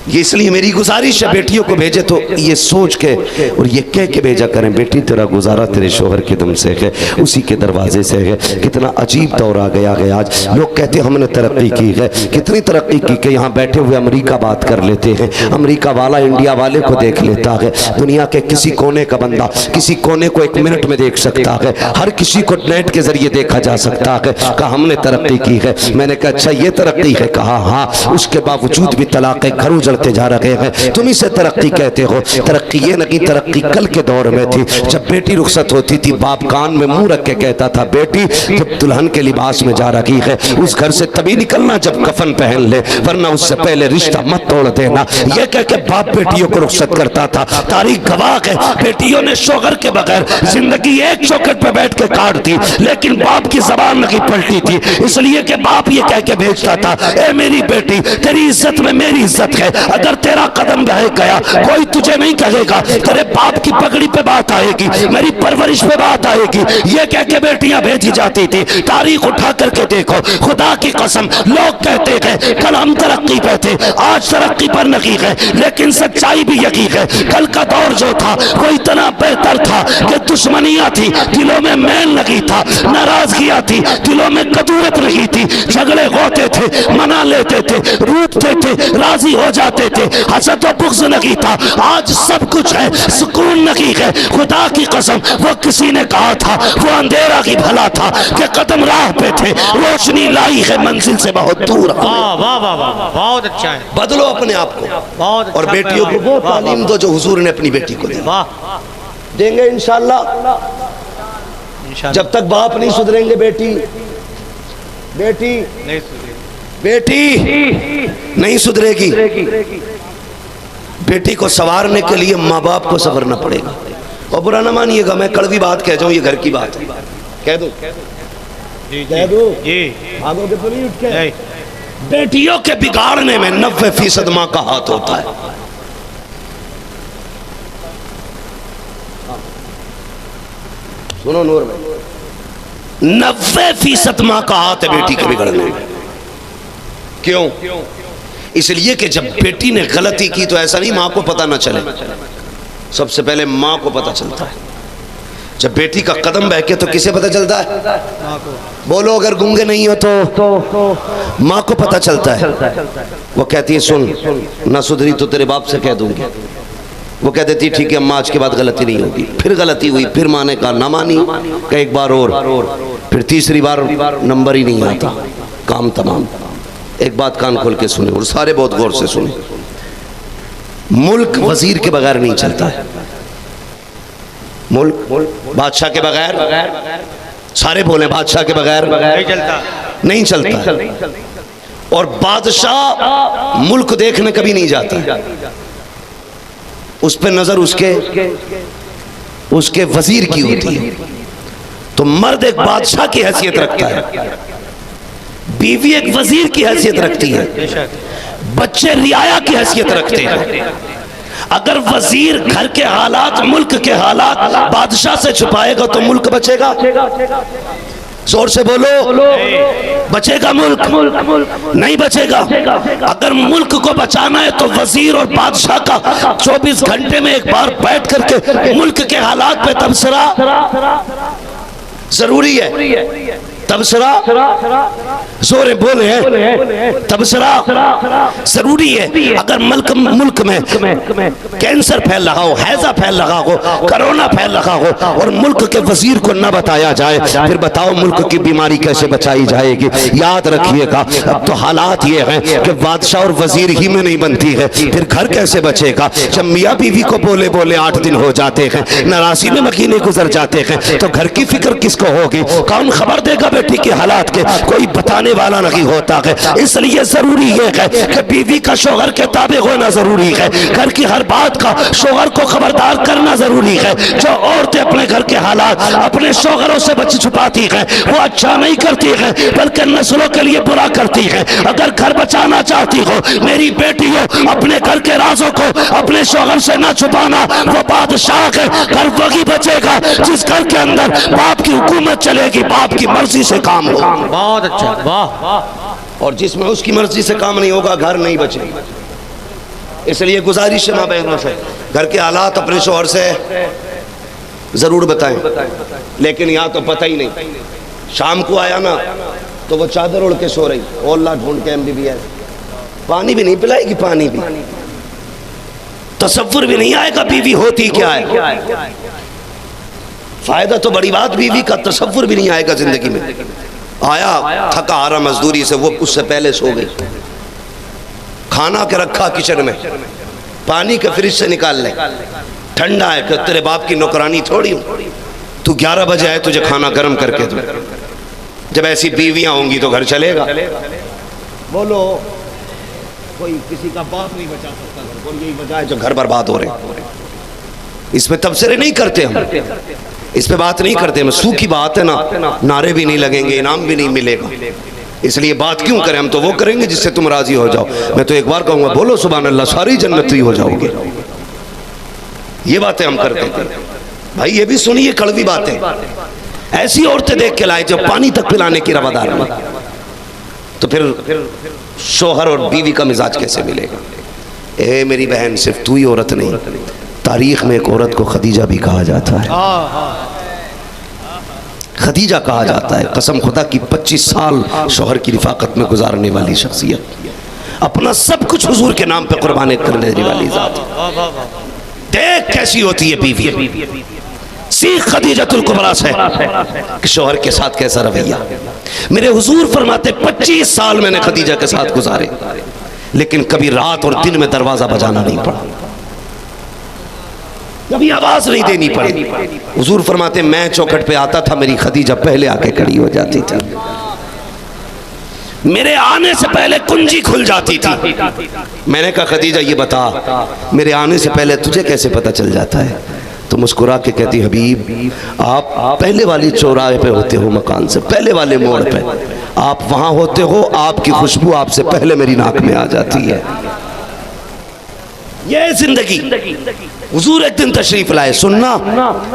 ये इसलिए मेरी गुजारिश है बेटियों को भेजे तो ये सोच के और ये कह के भेजा करें, बेटी तेरा गुजारा तेरे शोहर के दम से है, उसी के दरवाजे से है। कितना अजीब दौर आ गया है आज। लोग कहते हैं हमने तरक्की की है, कितनी तरक्की की कि यहाँ बैठे हुए अमेरिका बात कर लेते हैं, अमेरिका वाला इंडिया वाले को देख लेता है, दुनिया के किसी कोने का बंदा किसी कोने को 1 मिनट में देख सकता है, हर किसी को नेट के जरिए देखा जा सकता है। कहा हमने तरक्की की है। मैंने कहा अच्छा ये तरक्की है? कहा हाँ, उसके बावजूद भी तलाक़ें घरों जा रहे हैं, तुम इसे तरक्की कहते हो। तरक्की ये नहीं, तरक्की कल के दौर में थी, जब बेटी रुखसत होती थी बाप कान में मुंह रख के कहता था बेटी जब दुल्हन के लिबास में जा रही है उस घर से तभी निकलना जब कफन पहन ले, वरना उससे पहले रिश्ता मत तोड़ देना। यह कह के बाप बेटियों को रुखसत करता था। तारीख गवाह है, बेटियों ने शोहर के बगैर जिंदगी एक चौखट पे बैठ के काट दी, लेकिन बाप की जबान नहीं पलटी थी, इसलिए कि बाप ये कह के भेजता था ए मेरी बेटी तेरी इज्जत में मेरी इज्जत है, अगर तेरा कदम बह गया कोई तुझे नहीं कहेगा, तेरे बाप की पगड़ी पे बात आएगी, मेरी परवरिश पे बात आएगी। ये कह के बेटियां भेजी जाती थी। तारीख उठा करके देखो, खुदा की कसम लोग कहते हैं कल हम तरक्की पे थे, आज तरक्की पर नहीं है, लेकिन सच्चाई भी यही है कल का दौर जो था वो इतना बेहतर था कि दुश्मनियां थी, दिलों में मैल लगी था, नाराजगियां थी, दिलों में कदूरत नहीं थी, झगड़े होते थे, मना लेते थे, रूठते थे, राजी हो जाते थे, हसद और बुग़्ज़ नहीं था। आज सब कुछ है, सुकून नहीं है। खुदा की कसम वो किसी ने कहा था वो अंधेरा ही भला था कि कदम राह पे थे, रोशनी लाई है मंजिल से बहुत दूर। वाह वाह वाह वाह, बहुत अच्छा है। बदलो अपने आप को बहुत अच्छा, और बेटियों को वो तालीम दो जो हुजूर ने अपनी बेटी को दी। वाह, देंगे इंशाअल्लाह। जब तक बाप नहीं सुधरेंगे बेटी नहीं सुधरेगी। बेटी को संवारने के लिए माँ बाप को संवरना पड़ेगा। और बुरा ना मानिएगा, मैं कड़वी बात कह जाऊं, ये घर की बात है, कह दूं भागोगे तो नहीं उठ के। बेटियों के बिगाड़ने में 90% माँ का हाथ होता है। सुनो नूर भाई, 90% माँ का हाथ है बेटी के बिगड़ने में। क्यों? इसलिए कि जब बेटी ने गलती की तो ऐसा नहीं माँ को पता ना चले, सबसे पहले माँ को पता चलता है। जब बेटी का कदम बहके तो किसे पता चलता है? बोलो अगर गूंगे नहीं हो तो माँ को पता चलता है। वो कहती है सुन ना सुधरी तो तेरे बाप से कह दूंगी। वो कह देती ठीक है अम्मा आज के बाद गलती नहीं होगी। फिर गलती हुई, फिर माँ ने कहा ना मानी, कहा एक बार और, फिर तीसरी बार नंबर ही नहीं आता, काम तमाम। एक बात कान खोल के सुने और सारे बहुत गौर से सुने, मुल्क वजीर के बगैर नहीं चलता है। मुल्क बादशाह के बगैर, सारे बोले बादशाह के बगैर नहीं चलता। और बादशाह मुल्क देखने कभी नहीं जाता, उस पर नजर उसके वजीर की होती है। तो मर्द एक बादशाह की हैसियत रखता है, बीवी एक वजीर की हैसियत रखती है, बच्चे रियाया की हैसियत रखते हैं। अगर वजीर घर के हालात, मुल्क के हालात बादशाह से छुपाएगा तो मुल्क बचेगा? जोर से बोलो, बचेगा मुल्क? नहीं बचेगा। अगर मुल्क को बचाना है तो वजीर और बादशाह का 24 घंटे में एक बार बैठ करके मुल्क के हालात पे तबसरा जरूरी है। तबसरा जोरे बोले हैं, तबसरा जरूरी है। अगर मुल्क में कैंसर फैल रहा हो, हैजा फैल रहा हो, कोरोना फैल रहा हो और मुल्क के वजीर को न बताया जाए, फिर बताओ मुल्क की बीमारी कैसे बचाई जाएगी। याद रखिएगा, अब तो हालात ये हैं कि बादशाह और वजीर ही में नहीं बनती है, फिर घर कैसे बचेगा। जब मियाँ बीवी को बोले बोले 8 दिन हो जाते हैं, नाराजी में महीने गुजर जाते हैं, तो घर की फिक्र किसको होगी? कौन खबर देगा बेटी के हालात के? कोई बताने वाला नहीं होता है। इसलिए जरूरी है कि बीवी का शोहर के ताबे होना जरूरी है। घर की हर बात का शोहर को खबरदार करना जरूरी है। जो औरतें अपने घर के हालात अपने शोहरों से बच छुपाती हैं, वो अच्छा नहीं करती हैं, बल्कि नस्लों के लिए बुरा करती हैं। अगर घर बचाना चाहती हो मेरी बेटी हो, अपने घर के राजों को अपने शोहर से ना छुपाना। वो बादशाह है, घर वही बचेगा जिस घर के अंदर बाप की हुकूमत चलेगी, बाप की मर्जी से काम होगा। बहुत अच्छा, वाह। और जिसमें उसकी मर्जी से काम नहीं होगा, घर नहीं बचेगा। इसलिए गुजारिश है माँ बहनों से, घर के हालात अपने शोहर से जरूर बताएं। लेकिन यहाँ तो पता ही नहीं, शाम को आया ना तो वो चादर उड़ के सो रही, ओल्ला ढूंढ के MBBS, पानी भी नहीं पिलाएगी, पानी भी तसव्वुर भी नहीं आएगा बीवी होती क्या है। फायदा तो बड़ी बात, बीवी का तसव्वुर भी नहीं आएगा जिंदगी में। आया थका हारा मजदूरी से, वो उससे पहले सो गई। खाना के रखा किचन में, पानी के फ्रिज से निकाल ले, ठंडा है कि तेरे बाप की नौकरानी थोड़ी हूं, तू 11 बजे आए तुझे खाना गर्म करके दूं। जब ऐसी बीवियां होंगी तो घर चलेगा। बोलो, कोई किसी का बाप नहीं बचा सकता घर को, यही वजह है जो घर बर्बाद हो रहे हैं। इसमें तबसरे नहीं करते हम, इस पे बात नहीं करते हम। सूखी बात है ना, नारे भी नहीं लगेंगे, इनाम भी नहीं मिलेगा। इसलिए बात क्यों करें, हम तो वो करेंगे जिससे तुम राजी हो जाओ। मैं तो एक बार कहूंगा, बोलो सुभान अल्लाह, सारी जन्नती हो जाओगे। ये बातें हम करते हैं भाई। ये भी सुनिए कड़वी बातें। ऐसी औरतें देख के लाए जो पानी तक पिलाने की रवादार नहीं, तो फिर शोहर और बीवी का मिजाज कैसे मिलेगा? ए मेरी बहन, सिर्फ तू ही औरत नहीं, तारीख में एक औरत को खदीजा भी कहा जाता है। खदीजा कहा जाता है। कसम खुदा की 25 साल शोहर की रिफाकत में गुजारने वाली शख्सियत, अपना सब कुछ हुजूर के नाम पे कुर्बान करने वाली जात। देख कैसी होती है बीवी, सीख खदीजतुल कुबरा से कि शोहर के साथ कैसा रवैया। मेरे हुजूर फरमाते 25 साल मैंने खदीजा के साथ गुजारे, लेकिन कभी रात और दिन में दरवाजा बजाना नहीं पड़ा, कभी आवाज नहीं देनी पड़ी। हुजूर फरमाते मैं चौखट पे आता था, मेरी खदीजा पहले आके खड़ी हो जाती थी, मेरे आने से पहले कुंजी खुल जाती थी। मैंने कहा खदीजा ये बता, मेरे आने से पहले तुझे कैसे पता चल जाता है? तो मुस्कुरा के कहती, हबीब आप पहले वाली चौराहे पे होते हो, मकान से पहले वाले मोड़ पे आप वहां होते हो, आपकी खुशबू आपसे पहले मेरी नाक में आ जाती है। ये जिंदगी। हुजूर एक दिन तशरीफ लाए, सुनना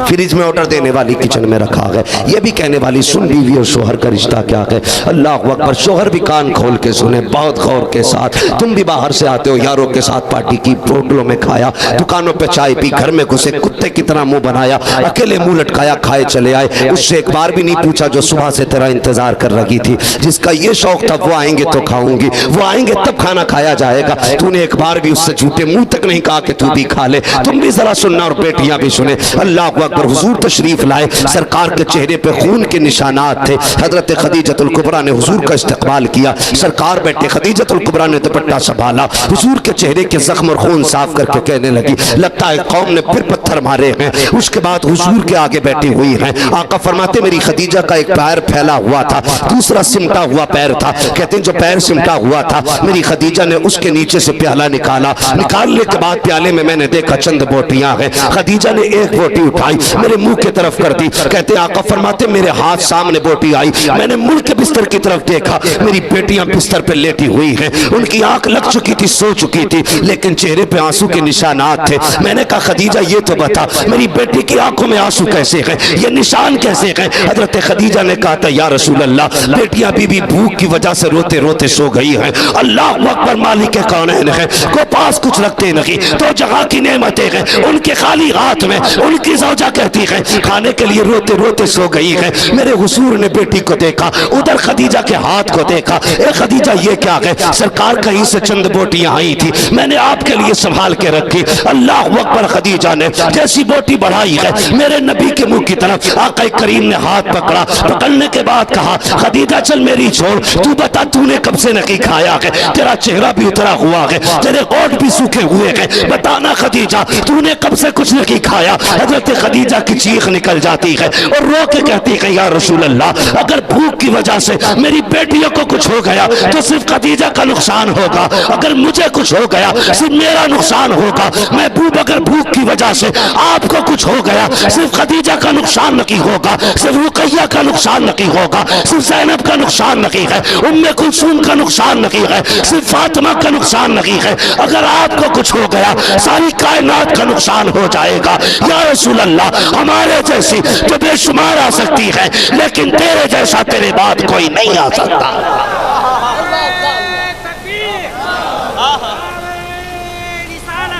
फ्रिज में ऑर्डर देने वाली किचन में रखा है, ये भी कहने वाली सुन बीवी और शोहर का रिश्ता क्या है। अल्लाह अकबर। शोहर भी कान खोल के सुने, बहुत गौर के साथ। तुम भी बाहर से आते हो, यारों के साथ पार्टी की, होटलों में खाया, दुकानों पे चाय पी, घर में घुसे, कुत्ते की तरह मुंह बनाया, अकेले मुंह लटकाया, खाए चले आए। उससे एक बार भी नहीं पूछा जो सुबह से तेरा इंतजार कर रही थी, जिसका ये शौक था वो आएंगे तो खाऊंगी, वो आएंगे तब खाना खाया जाएगा। तूने एक बार भी उससे झूठे मुंह तक नहीं कहा कि तू भी खा ले। तुम भी जरा सुनना और बेटियां भी सुने। अल्लाह अकबर। हुजूर तशरीफ लाए, सरकार के चेहरे पे खून के निशानात थे। हजरत खदीजतुल कुबरा ने हुजूर का इस्तकबाल किया, सरकार बैठे, खदीजतुल कुबरा ने दुपट्टा संभाला, हुजूर के चेहरे के जख्म और खून साफ करके कहने लगी, लगता है कौम ने फिर पत्थर मारे हैं। उसके बाद हुजूर के आगे बैठी हुई हैं। आका फरमाते मेरी खदीजा का एक पैर फैला हुआ था, दूसरा सिमटा हुआ पैर था। कहते हैं जो पैर सिमटा हुआ था, मेरी खदीजा ने उसके नीचे से प्याला निकाला, निकालने के बाद प्याले में मैंने देखा चंद बोटियां हैं। खदीजा ने एक बोटी उठाई, मेरे मुंह की तरफ कर दी। कहते आका फरमाते मेरे हाथ सामने बोटी आई, मैंने मुड़ के बिस्तर की तरफ देखा, मेरी बेटियां बिस्तर पे लेटी हुई हैं, उनकी आंख लग चुकी थी, सो चुकी थी, लेकिन चेहरे पे आंसू के निशानात थे। मैंने कहा खदीजा ये तो बता, मेरी बेटी की आंखों में आंसू कैसे हैं, ये निशान कैसे हैं? हजरत खदीजा ने कहा था या रसूल अल्लाह, बेटियां बीबी भूख की वजह से रोते रोते सो गई हैं। अल्लाह अकबर। मालिक कौनैन है, को पास कुछ रखते नहीं, तो जगह की नेमतें हैं, हैं, उनके खाली हाथ में उनकी ज़ौजा कहती है खाने के लिए रोते रोते सो गई है। मेरे हुजूर ने बेटी को देखा, उधर खदीजा के हाथ को देखा, ए खदीजा ये क्या है? सरकार कहीं से चंद बोटियां आई थी, मैंने आपके लिए संभाल के रखी। अल्लाह अकबर। खदीजा ने जैसी बोटी बढ़ाई है मेरे नबी के मुंह की तरफ, आका करीम ने हाथ पकड़ा, पकड़ने के बाद कहा खदीजा चल मेरी छोड़, तू बता तूने कब से नहीं खाया है? तेरा चेहरा भी उतरा हुआ है, तेरे होंठ भी सूखे हुए हैं, बताना खदीजा तूने कब से कुछ नहीं खाया? हजरत खदीजा की चीख निकल जाती है और रो के कहती है या रसूल अल्लाह, अगर भूख की वजह से मेरी बेटियों को कुछ हो गया तो सिर्फ खदीजा का नुकसान होगा, अगर मुझे कुछ हो गया सिर्फ मेरा नुकसान होगा। महबूब अगर भूख की वजह से आपको कुछ हो गया सिर्फ खदीजा का नुकसान नहीं होगा, सिर्फ रुकैया का नुकसान नहीं होगा, सिर्फ ज़ैनब का नुकसान नहीं है, उम्मे कुलसूम का नुकसान नहीं है, सिर्फ फातिमा का नुकसान नहीं है, अगर आपको कुछ हो गया सारी कायनात का नुकसान हो जाएगा। या रसूल अल्लाह, हमारे जैसी तो बेशुमार आ सकती है लेकिन तेरे जैसा तेरे बाद कोई नहीं आ सकता।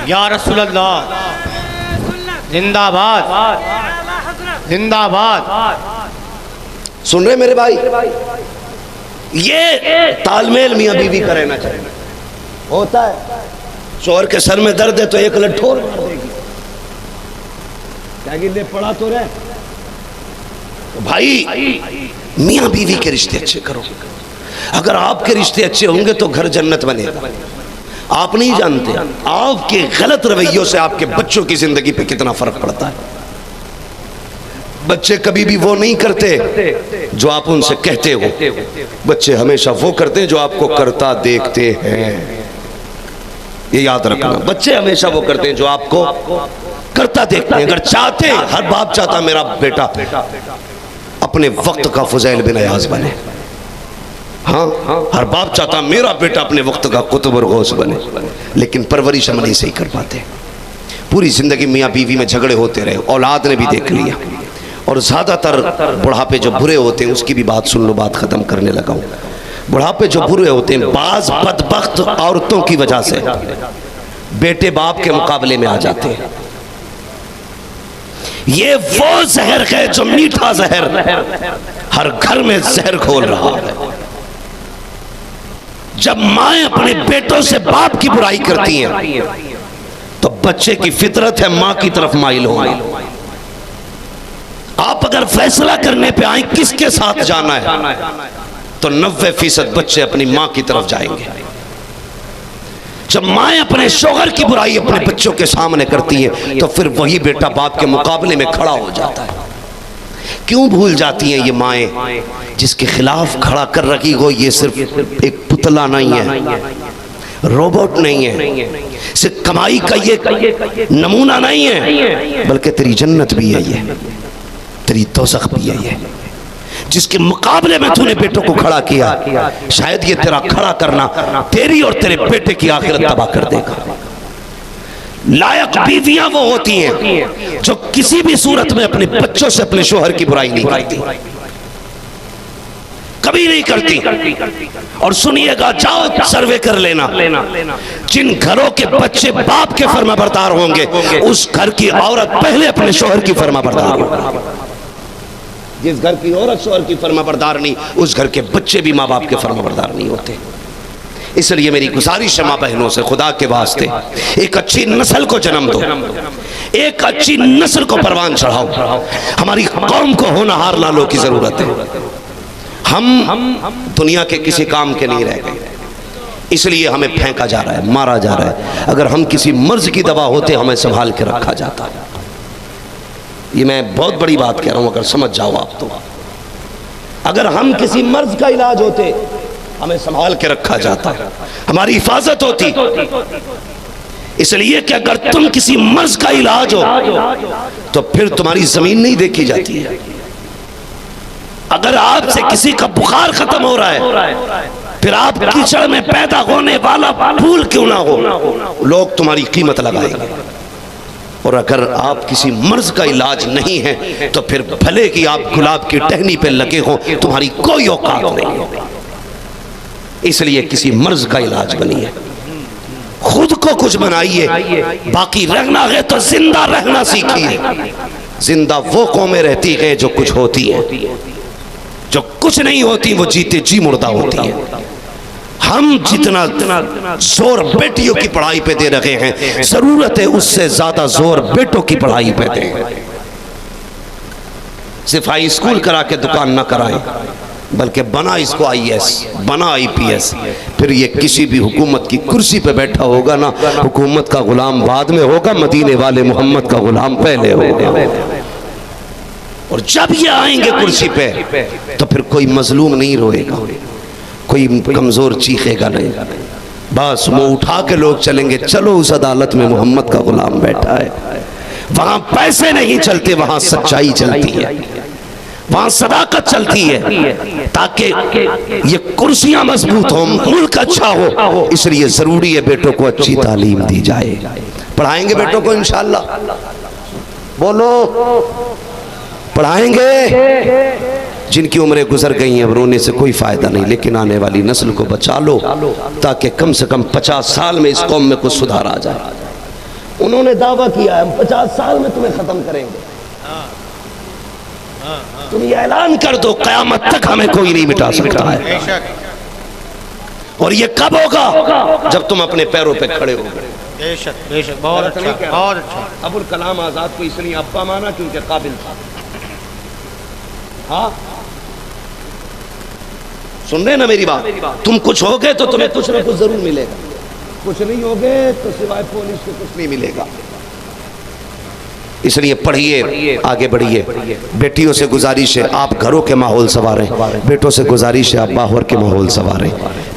या रसूल अल्लाह, जिंदाबाद जिंदाबाद। सुन रहे मेरे भाई, ये तालमेल मियां बीवी का रहना चाहिए। होता है शोहर के सर में दर्द है तो एक लठोर मार देगी, क्या गिरने पड़ा तो रहे। तो भाई मियां बीवी के रिश्ते अच्छे करो, अगर आपके रिश्ते अच्छे होंगे तो घर जन्नत बनेगा। आप नहीं जानते आपके गलत रवैयों से आपके बच्चों की जिंदगी पे कितना फर्क पड़ता है। बच्चे कभी भी वो नहीं करते जो आप उनसे कहते हो, बच्चे हमेशा वो करते हैं जो आपको करता देखते हैं। ये याद रखना, बच्चे हमेशा वो करते हैं जो आपको करता देखते हैं। अगर चाहते, हर बाप चाहता मेरा बेटा अपने वक्त का फुज़ैल बिन अयाज़ बने, हाँ हर बाप चाहता मेरा बेटा अपने वक्त का कुतुब और गौस बने, लेकिन परवरिश हम नहीं सही कर पाते। पूरी जिंदगी मियाँ बीवी में झगड़े होते रहे, औलाद ने भी देख लिया। और ज़्यादातर बुढ़ापे जो बुरे होते हैं, उसकी भी बात सुन लो, बात ख़त्म करने लगा हूँ। बुढ़ापे जो बुरे होते हैं बाज बदबख्त औरतों की वजह से बेटे बाप के मुकाबले में आ जाते हैं। ये वो जहर है जो मीठा जहर हर घर में जहर घोल रहा है। जब माएं अपने बेटों से बाप की बुराई करती हैं तो बच्चे की फितरत है मां की तरफ माइल होना। आप अगर फैसला करने पे आए किसके साथ जाना है तो 90% बच्चे अपनी मां की तरफ जाएंगे। जब माएं अपने शोहर की बुराई अपने बच्चों के सामने करती हैं तो फिर वही बेटा बाप के मुकाबले में खड़ा हो जाता है। क्यों भूल जाती हैं ये माएं जिसके खिलाफ खड़ा कर रखी हो ये सिर्फ एक पुतला नहीं है, रोबोट नहीं है, सिर्फ कमाई का ये नमूना नहीं है, बल्कि तेरी जन्नत भी है ये, तेरी दोज़ख भी है ये, जिसके मुकाबले में तूने बेटों को खड़ा किया। शायद ये तेरा खड़ा करना तेरी और तेरे बेटे की आखिरत तबाह कर देगा। लायक बीवियां वो होती हैं जो किसी भी सूरत में अपने बच्चों से अपने शोहर की बुराई नहीं करती, कभी नहीं करती। और सुनिएगा, जाओ सर्वे कर लेना, जिन घरों के बच्चे बाप के फर्माबरदार होंगे उस घर की औरत पहले अपने शोहर की फर्माबरदार होगी। जिस घर की औरत शोहर की फर्माबरदार नहीं, उस घर के बच्चे भी माँ बाप के फर्माबरदार नहीं होते। इसलिए मेरी गुजारिश है माँ बहनों से, खुदा के वास्ते एक अच्छी नस्ल को जन्म दो, एक अच्छी नस्ल को परवान चढ़ाओ। हमारी कौम को होनहार लालों की जरूरत है। हम दुनिया के किसी काम के नहीं रह गए, इसलिए हमें फेंका जा रहा है, मारा जा रहा है। अगर हम किसी मर्ज की दवा होते हमें संभाल के रखा जाता। ये मैं बहुत बड़ी बात कह रहा हूं, अगर समझ जाओ आप तो। अगर हम किसी मर्ज का इलाज होते हमें संभाल के रखा जाता, हमारी हिफाजत होती। इसलिए कि अगर तुम किसी मर्ज का इलाज हो तो फिर तुम्हारी जमीन नहीं देखी जाती है। अगर आपसे किसी का बुखार खत्म हो रहा है फिर आप कीचड़ में पैदा होने वाला फूल क्यों ना हो, लोग तुम्हारी कीमत लगाएंगे। और अगर आप किसी मर्ज का इलाज नहीं है तो फिर भले कि आप गुलाब की टहनी पे लगे हो, तुम्हारी कोई औकात नहीं है। इसलिए किसी मर्ज का इलाज बनिए। खुद को कुछ बनाइए, बाकी रहना है तो जिंदा रहना सीखिए। जिंदा वो कौमें रहती है जो कुछ होती है, जो कुछ नहीं होती वो जीते जी मुर्दा होती है। हम जितना जोर बेटियों की पढ़ाई पे दे रहे हैं, जरूरत है उससे ज्यादा जोर बेटों की पढ़ाई पे दें। सिर्फ हाई स्कूल करा के दुकान ना कराएं, बल्कि बना इसको IAS, बना IPS, फिर ये किसी भी हुकूमत की कुर्सी पे बैठा होगा ना, हुकूमत का गुलाम बाद में होगा, मदीने वाले मोहम्मद का गुलाम पहले होगा। और जब ये आएंगे कुर्सी पे तो फिर कोई मजलूम नहीं रोएगा, कोई कमजोर चीखेगा नहीं, बस मुंह उठा के लोग चलेंगे, चलो उस अदालत में मोहम्मद का गुलाम बैठा है। वहां पैसे नहीं चलते, वहां सच्चाई चलती है, वहां सदाकत चलती है, ताकि ये कुर्सियां मजबूत हो, मुल्क अच्छा हो। इसलिए जरूरी है बेटों को अच्छी तालीम दी जाए। पढ़ाएंगे बेटों को इंशाअल्लाह, बोलो पढ़ाएंगे। जिनकी उम्रें गुजर गई हैं रोने से कोई फायदा नहीं, लेकिन आने वाली नस्ल को बचा लो, ताकि कम से कम 50 साल में इस कौम में कुछ सुधार आ जाए। उन्होंने दावा किया है हम 50 साल में तुम्हें खत्म करेंगे। तुम ये ऐलान कर दो, कयामत तक हमें कोई नहीं मिटा सकता है। और ये कब होगा? जब तुम अपने पैरों पे खड़े हो। बेशक बेशक, बहुत अच्छा, बहुत अच्छा। अबुल कलाम आजाद को इसलिए अब्बा माना क्योंकि काबिल था। हाँ, सुन रहे ना मेरी बात? तुम कुछ हो गए तो तुम्हें कुछ ना कुछ जरूर मिलेगा, कुछ नहीं हो गए तो सिवाय पुलिस के कुछ नहीं मिलेगा। इसलिए पढ़िए, आगे बढ़िए। बेटियों से गुजारिश है आप घरों के माहौल संवारें, बेटों से गुजारिश है आप बाहर के माहौल संवारें।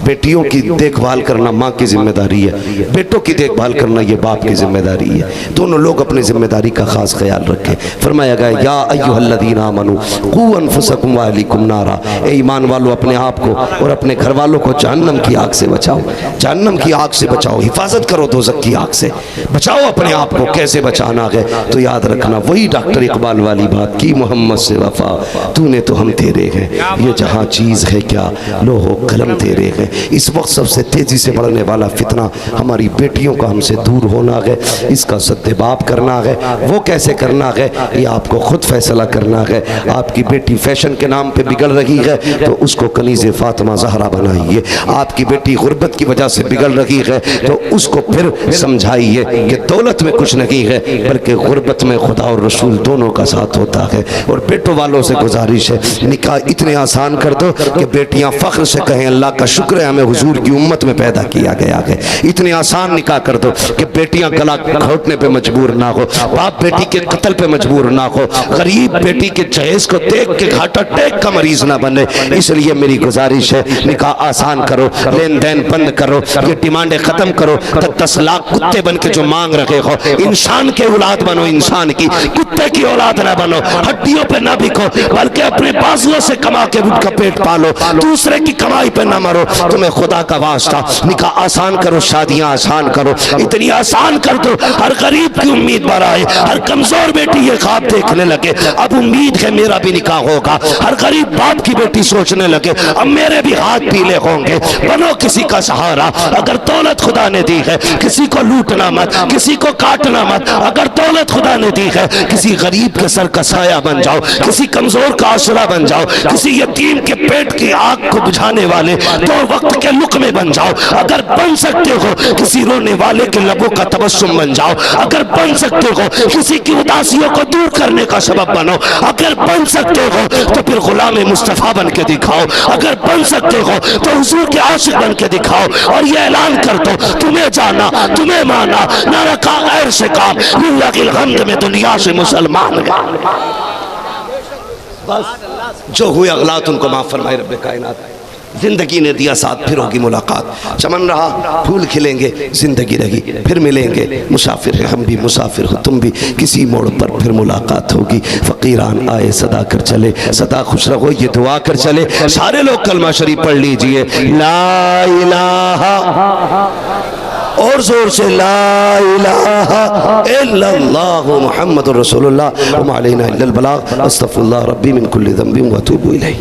बेटियों की देखभाल करना माँ की जिम्मेदारी है, बेटों की देखभाल करना ये बाप की जिम्मेदारी है। दोनों लोग अपनी जिम्मेदारी का खास ख्याल रखें। फरमाया गया या अय्युहल्लज़ीना आमनू क़ू अनफुसकुम व अहलीकुम नारा, ए ईमान वालों अपने आप को और अपने घर वालों को जहन्नम की आग से बचाओ, जहन्नम की आग से बचाओ, हिफाजत करो दोज़ख की आग से, बचाओ अपने आप को। कैसे बचाना है तो याद रखना, वही डॉक्टर इकबाल वाली बात की, मोहम्मद से वफा तूने तो हम तेरे हैं, ये जहाँ चीज़ है क्या लोहो कलम तेरे हैं। इस वक्त सबसे तेजी से बढ़ने वाला फितना हमारी बेटियों का हमसे दूर होना है, इसका सद्देबाप करना है। वो कैसे करना है ये आपको खुद फैसला करना है। आपकी बेटी फैशन के नाम पे बिगड़ रही है तो उसको कनीज़े फातिमा ज़हरा बनाइए। आपकी बेटी गुर्बत की वजह से बिगड़ रही है तो उसको फिर समझाइए कि दौलत में कुछ नहीं है, बल्कि गुर्बत में खुदा और रसूल दोनों का साथ होता है। और बेटों वालों से गुजारिश है निकाह इतने आसान कर दो कि बेटियां फख्र से कहें अल्लाह का शुक्र है हमें हुजूर की उम्मत में पैदा किया गया है। इतने आसान निकाह कर दो कि बेटियां गला घोटने पे मजबूर ना हो, बाप बेटी के कत्ल पे मजबूर ना हो, गरीब बेटी के जहेज को देख के घाटा टेक का मरीज ना बने। इसलिए मेरी गुजारिश है निकाह आसान करो, लेन देन बंद करो, ये डिमांडें खत्म करो। 10 लाख कुत्ते बन के जो मांग रहे हो, इंसान के औलाद बनो, इंसान की, कुत्ते की औलाद ना बनो। हड्डियों पे ना बिको, बल्कि अपने बाजुओं से कमा के उनका पेट पालो, दूसरे की कमाई पे ना मरो। तुम्हें खुदा का वास्ता निकाह आसान करो, शादियां आसान करो, इतनी आसान कर दो हर गरीब की उम्मीद बढ़ाए, हर कमजोर बेटी ये ख्वाब देखने लगे अब उम्मीद है मेरा भी निकाह होगा। हर गरीब बाप की बेटी सोचने लगे अब मेरे भी हाथ पीले होंगे। बनो किसी का सहारा। अगर दौलत खुदा ने दी है किसी को लूटना मत, किसी को काटना मत। अगर दौलत खुदा ने दी है किसी गरीब के सर का साया बन जाओ, किसी कमजोर का आसरा बन जाओ, किसी यतीम के पेट की आग को बुझाने वाले 2 वक्त के लुक़मे बन जाओ। अगर बन सकते हो किसी रोने वाले के लबों का तबस्सुम बन जाओ। अगर बन सकते हो किसी की उदासियों को दूर करने का सबब बनो। अगर बन सकते हो तो फिर गुलाम मुस्तफ़ा बन के दिखाओ। अगर बन सकते हो तो हुजूर के आशिक बन के दिखाओ। और ये ऐलान कर दो तुम्हें जाना, तुम्हें माना, न रखा गैर से काम, लिल्लाहिल हम्द में दुनिया से मुसलमान गए। बस जो हुए अगलात उनको माफ फरमाए रब्बे कायनात। जिंदगी ने दिया साथ, फिर होगी मुलाकात। चमन रहा फूल खिलेंगे, जिंदगी रही फिर मिलेंगे। मुसाफिर है हम भी, मुसाफिर हो तुम भी, किसी मोड़ पर फिर मुलाकात होगी। फकीरान आए सदा कर चले, सदा खुश रहो ये दुआ कर चले। सारे लोग कलमा शरीफ पढ़ लीजिए, ला इलाहा, और जोर से ला इलाहा इल्लल्लाहु मुहम्मदुर रसूलुल्लाह व मा अलैना इल्लल बलाग। अस्तगफिरुल्लाह रब्बी मिन कुल्लि ज़ंबिन व अतूबु इलैह।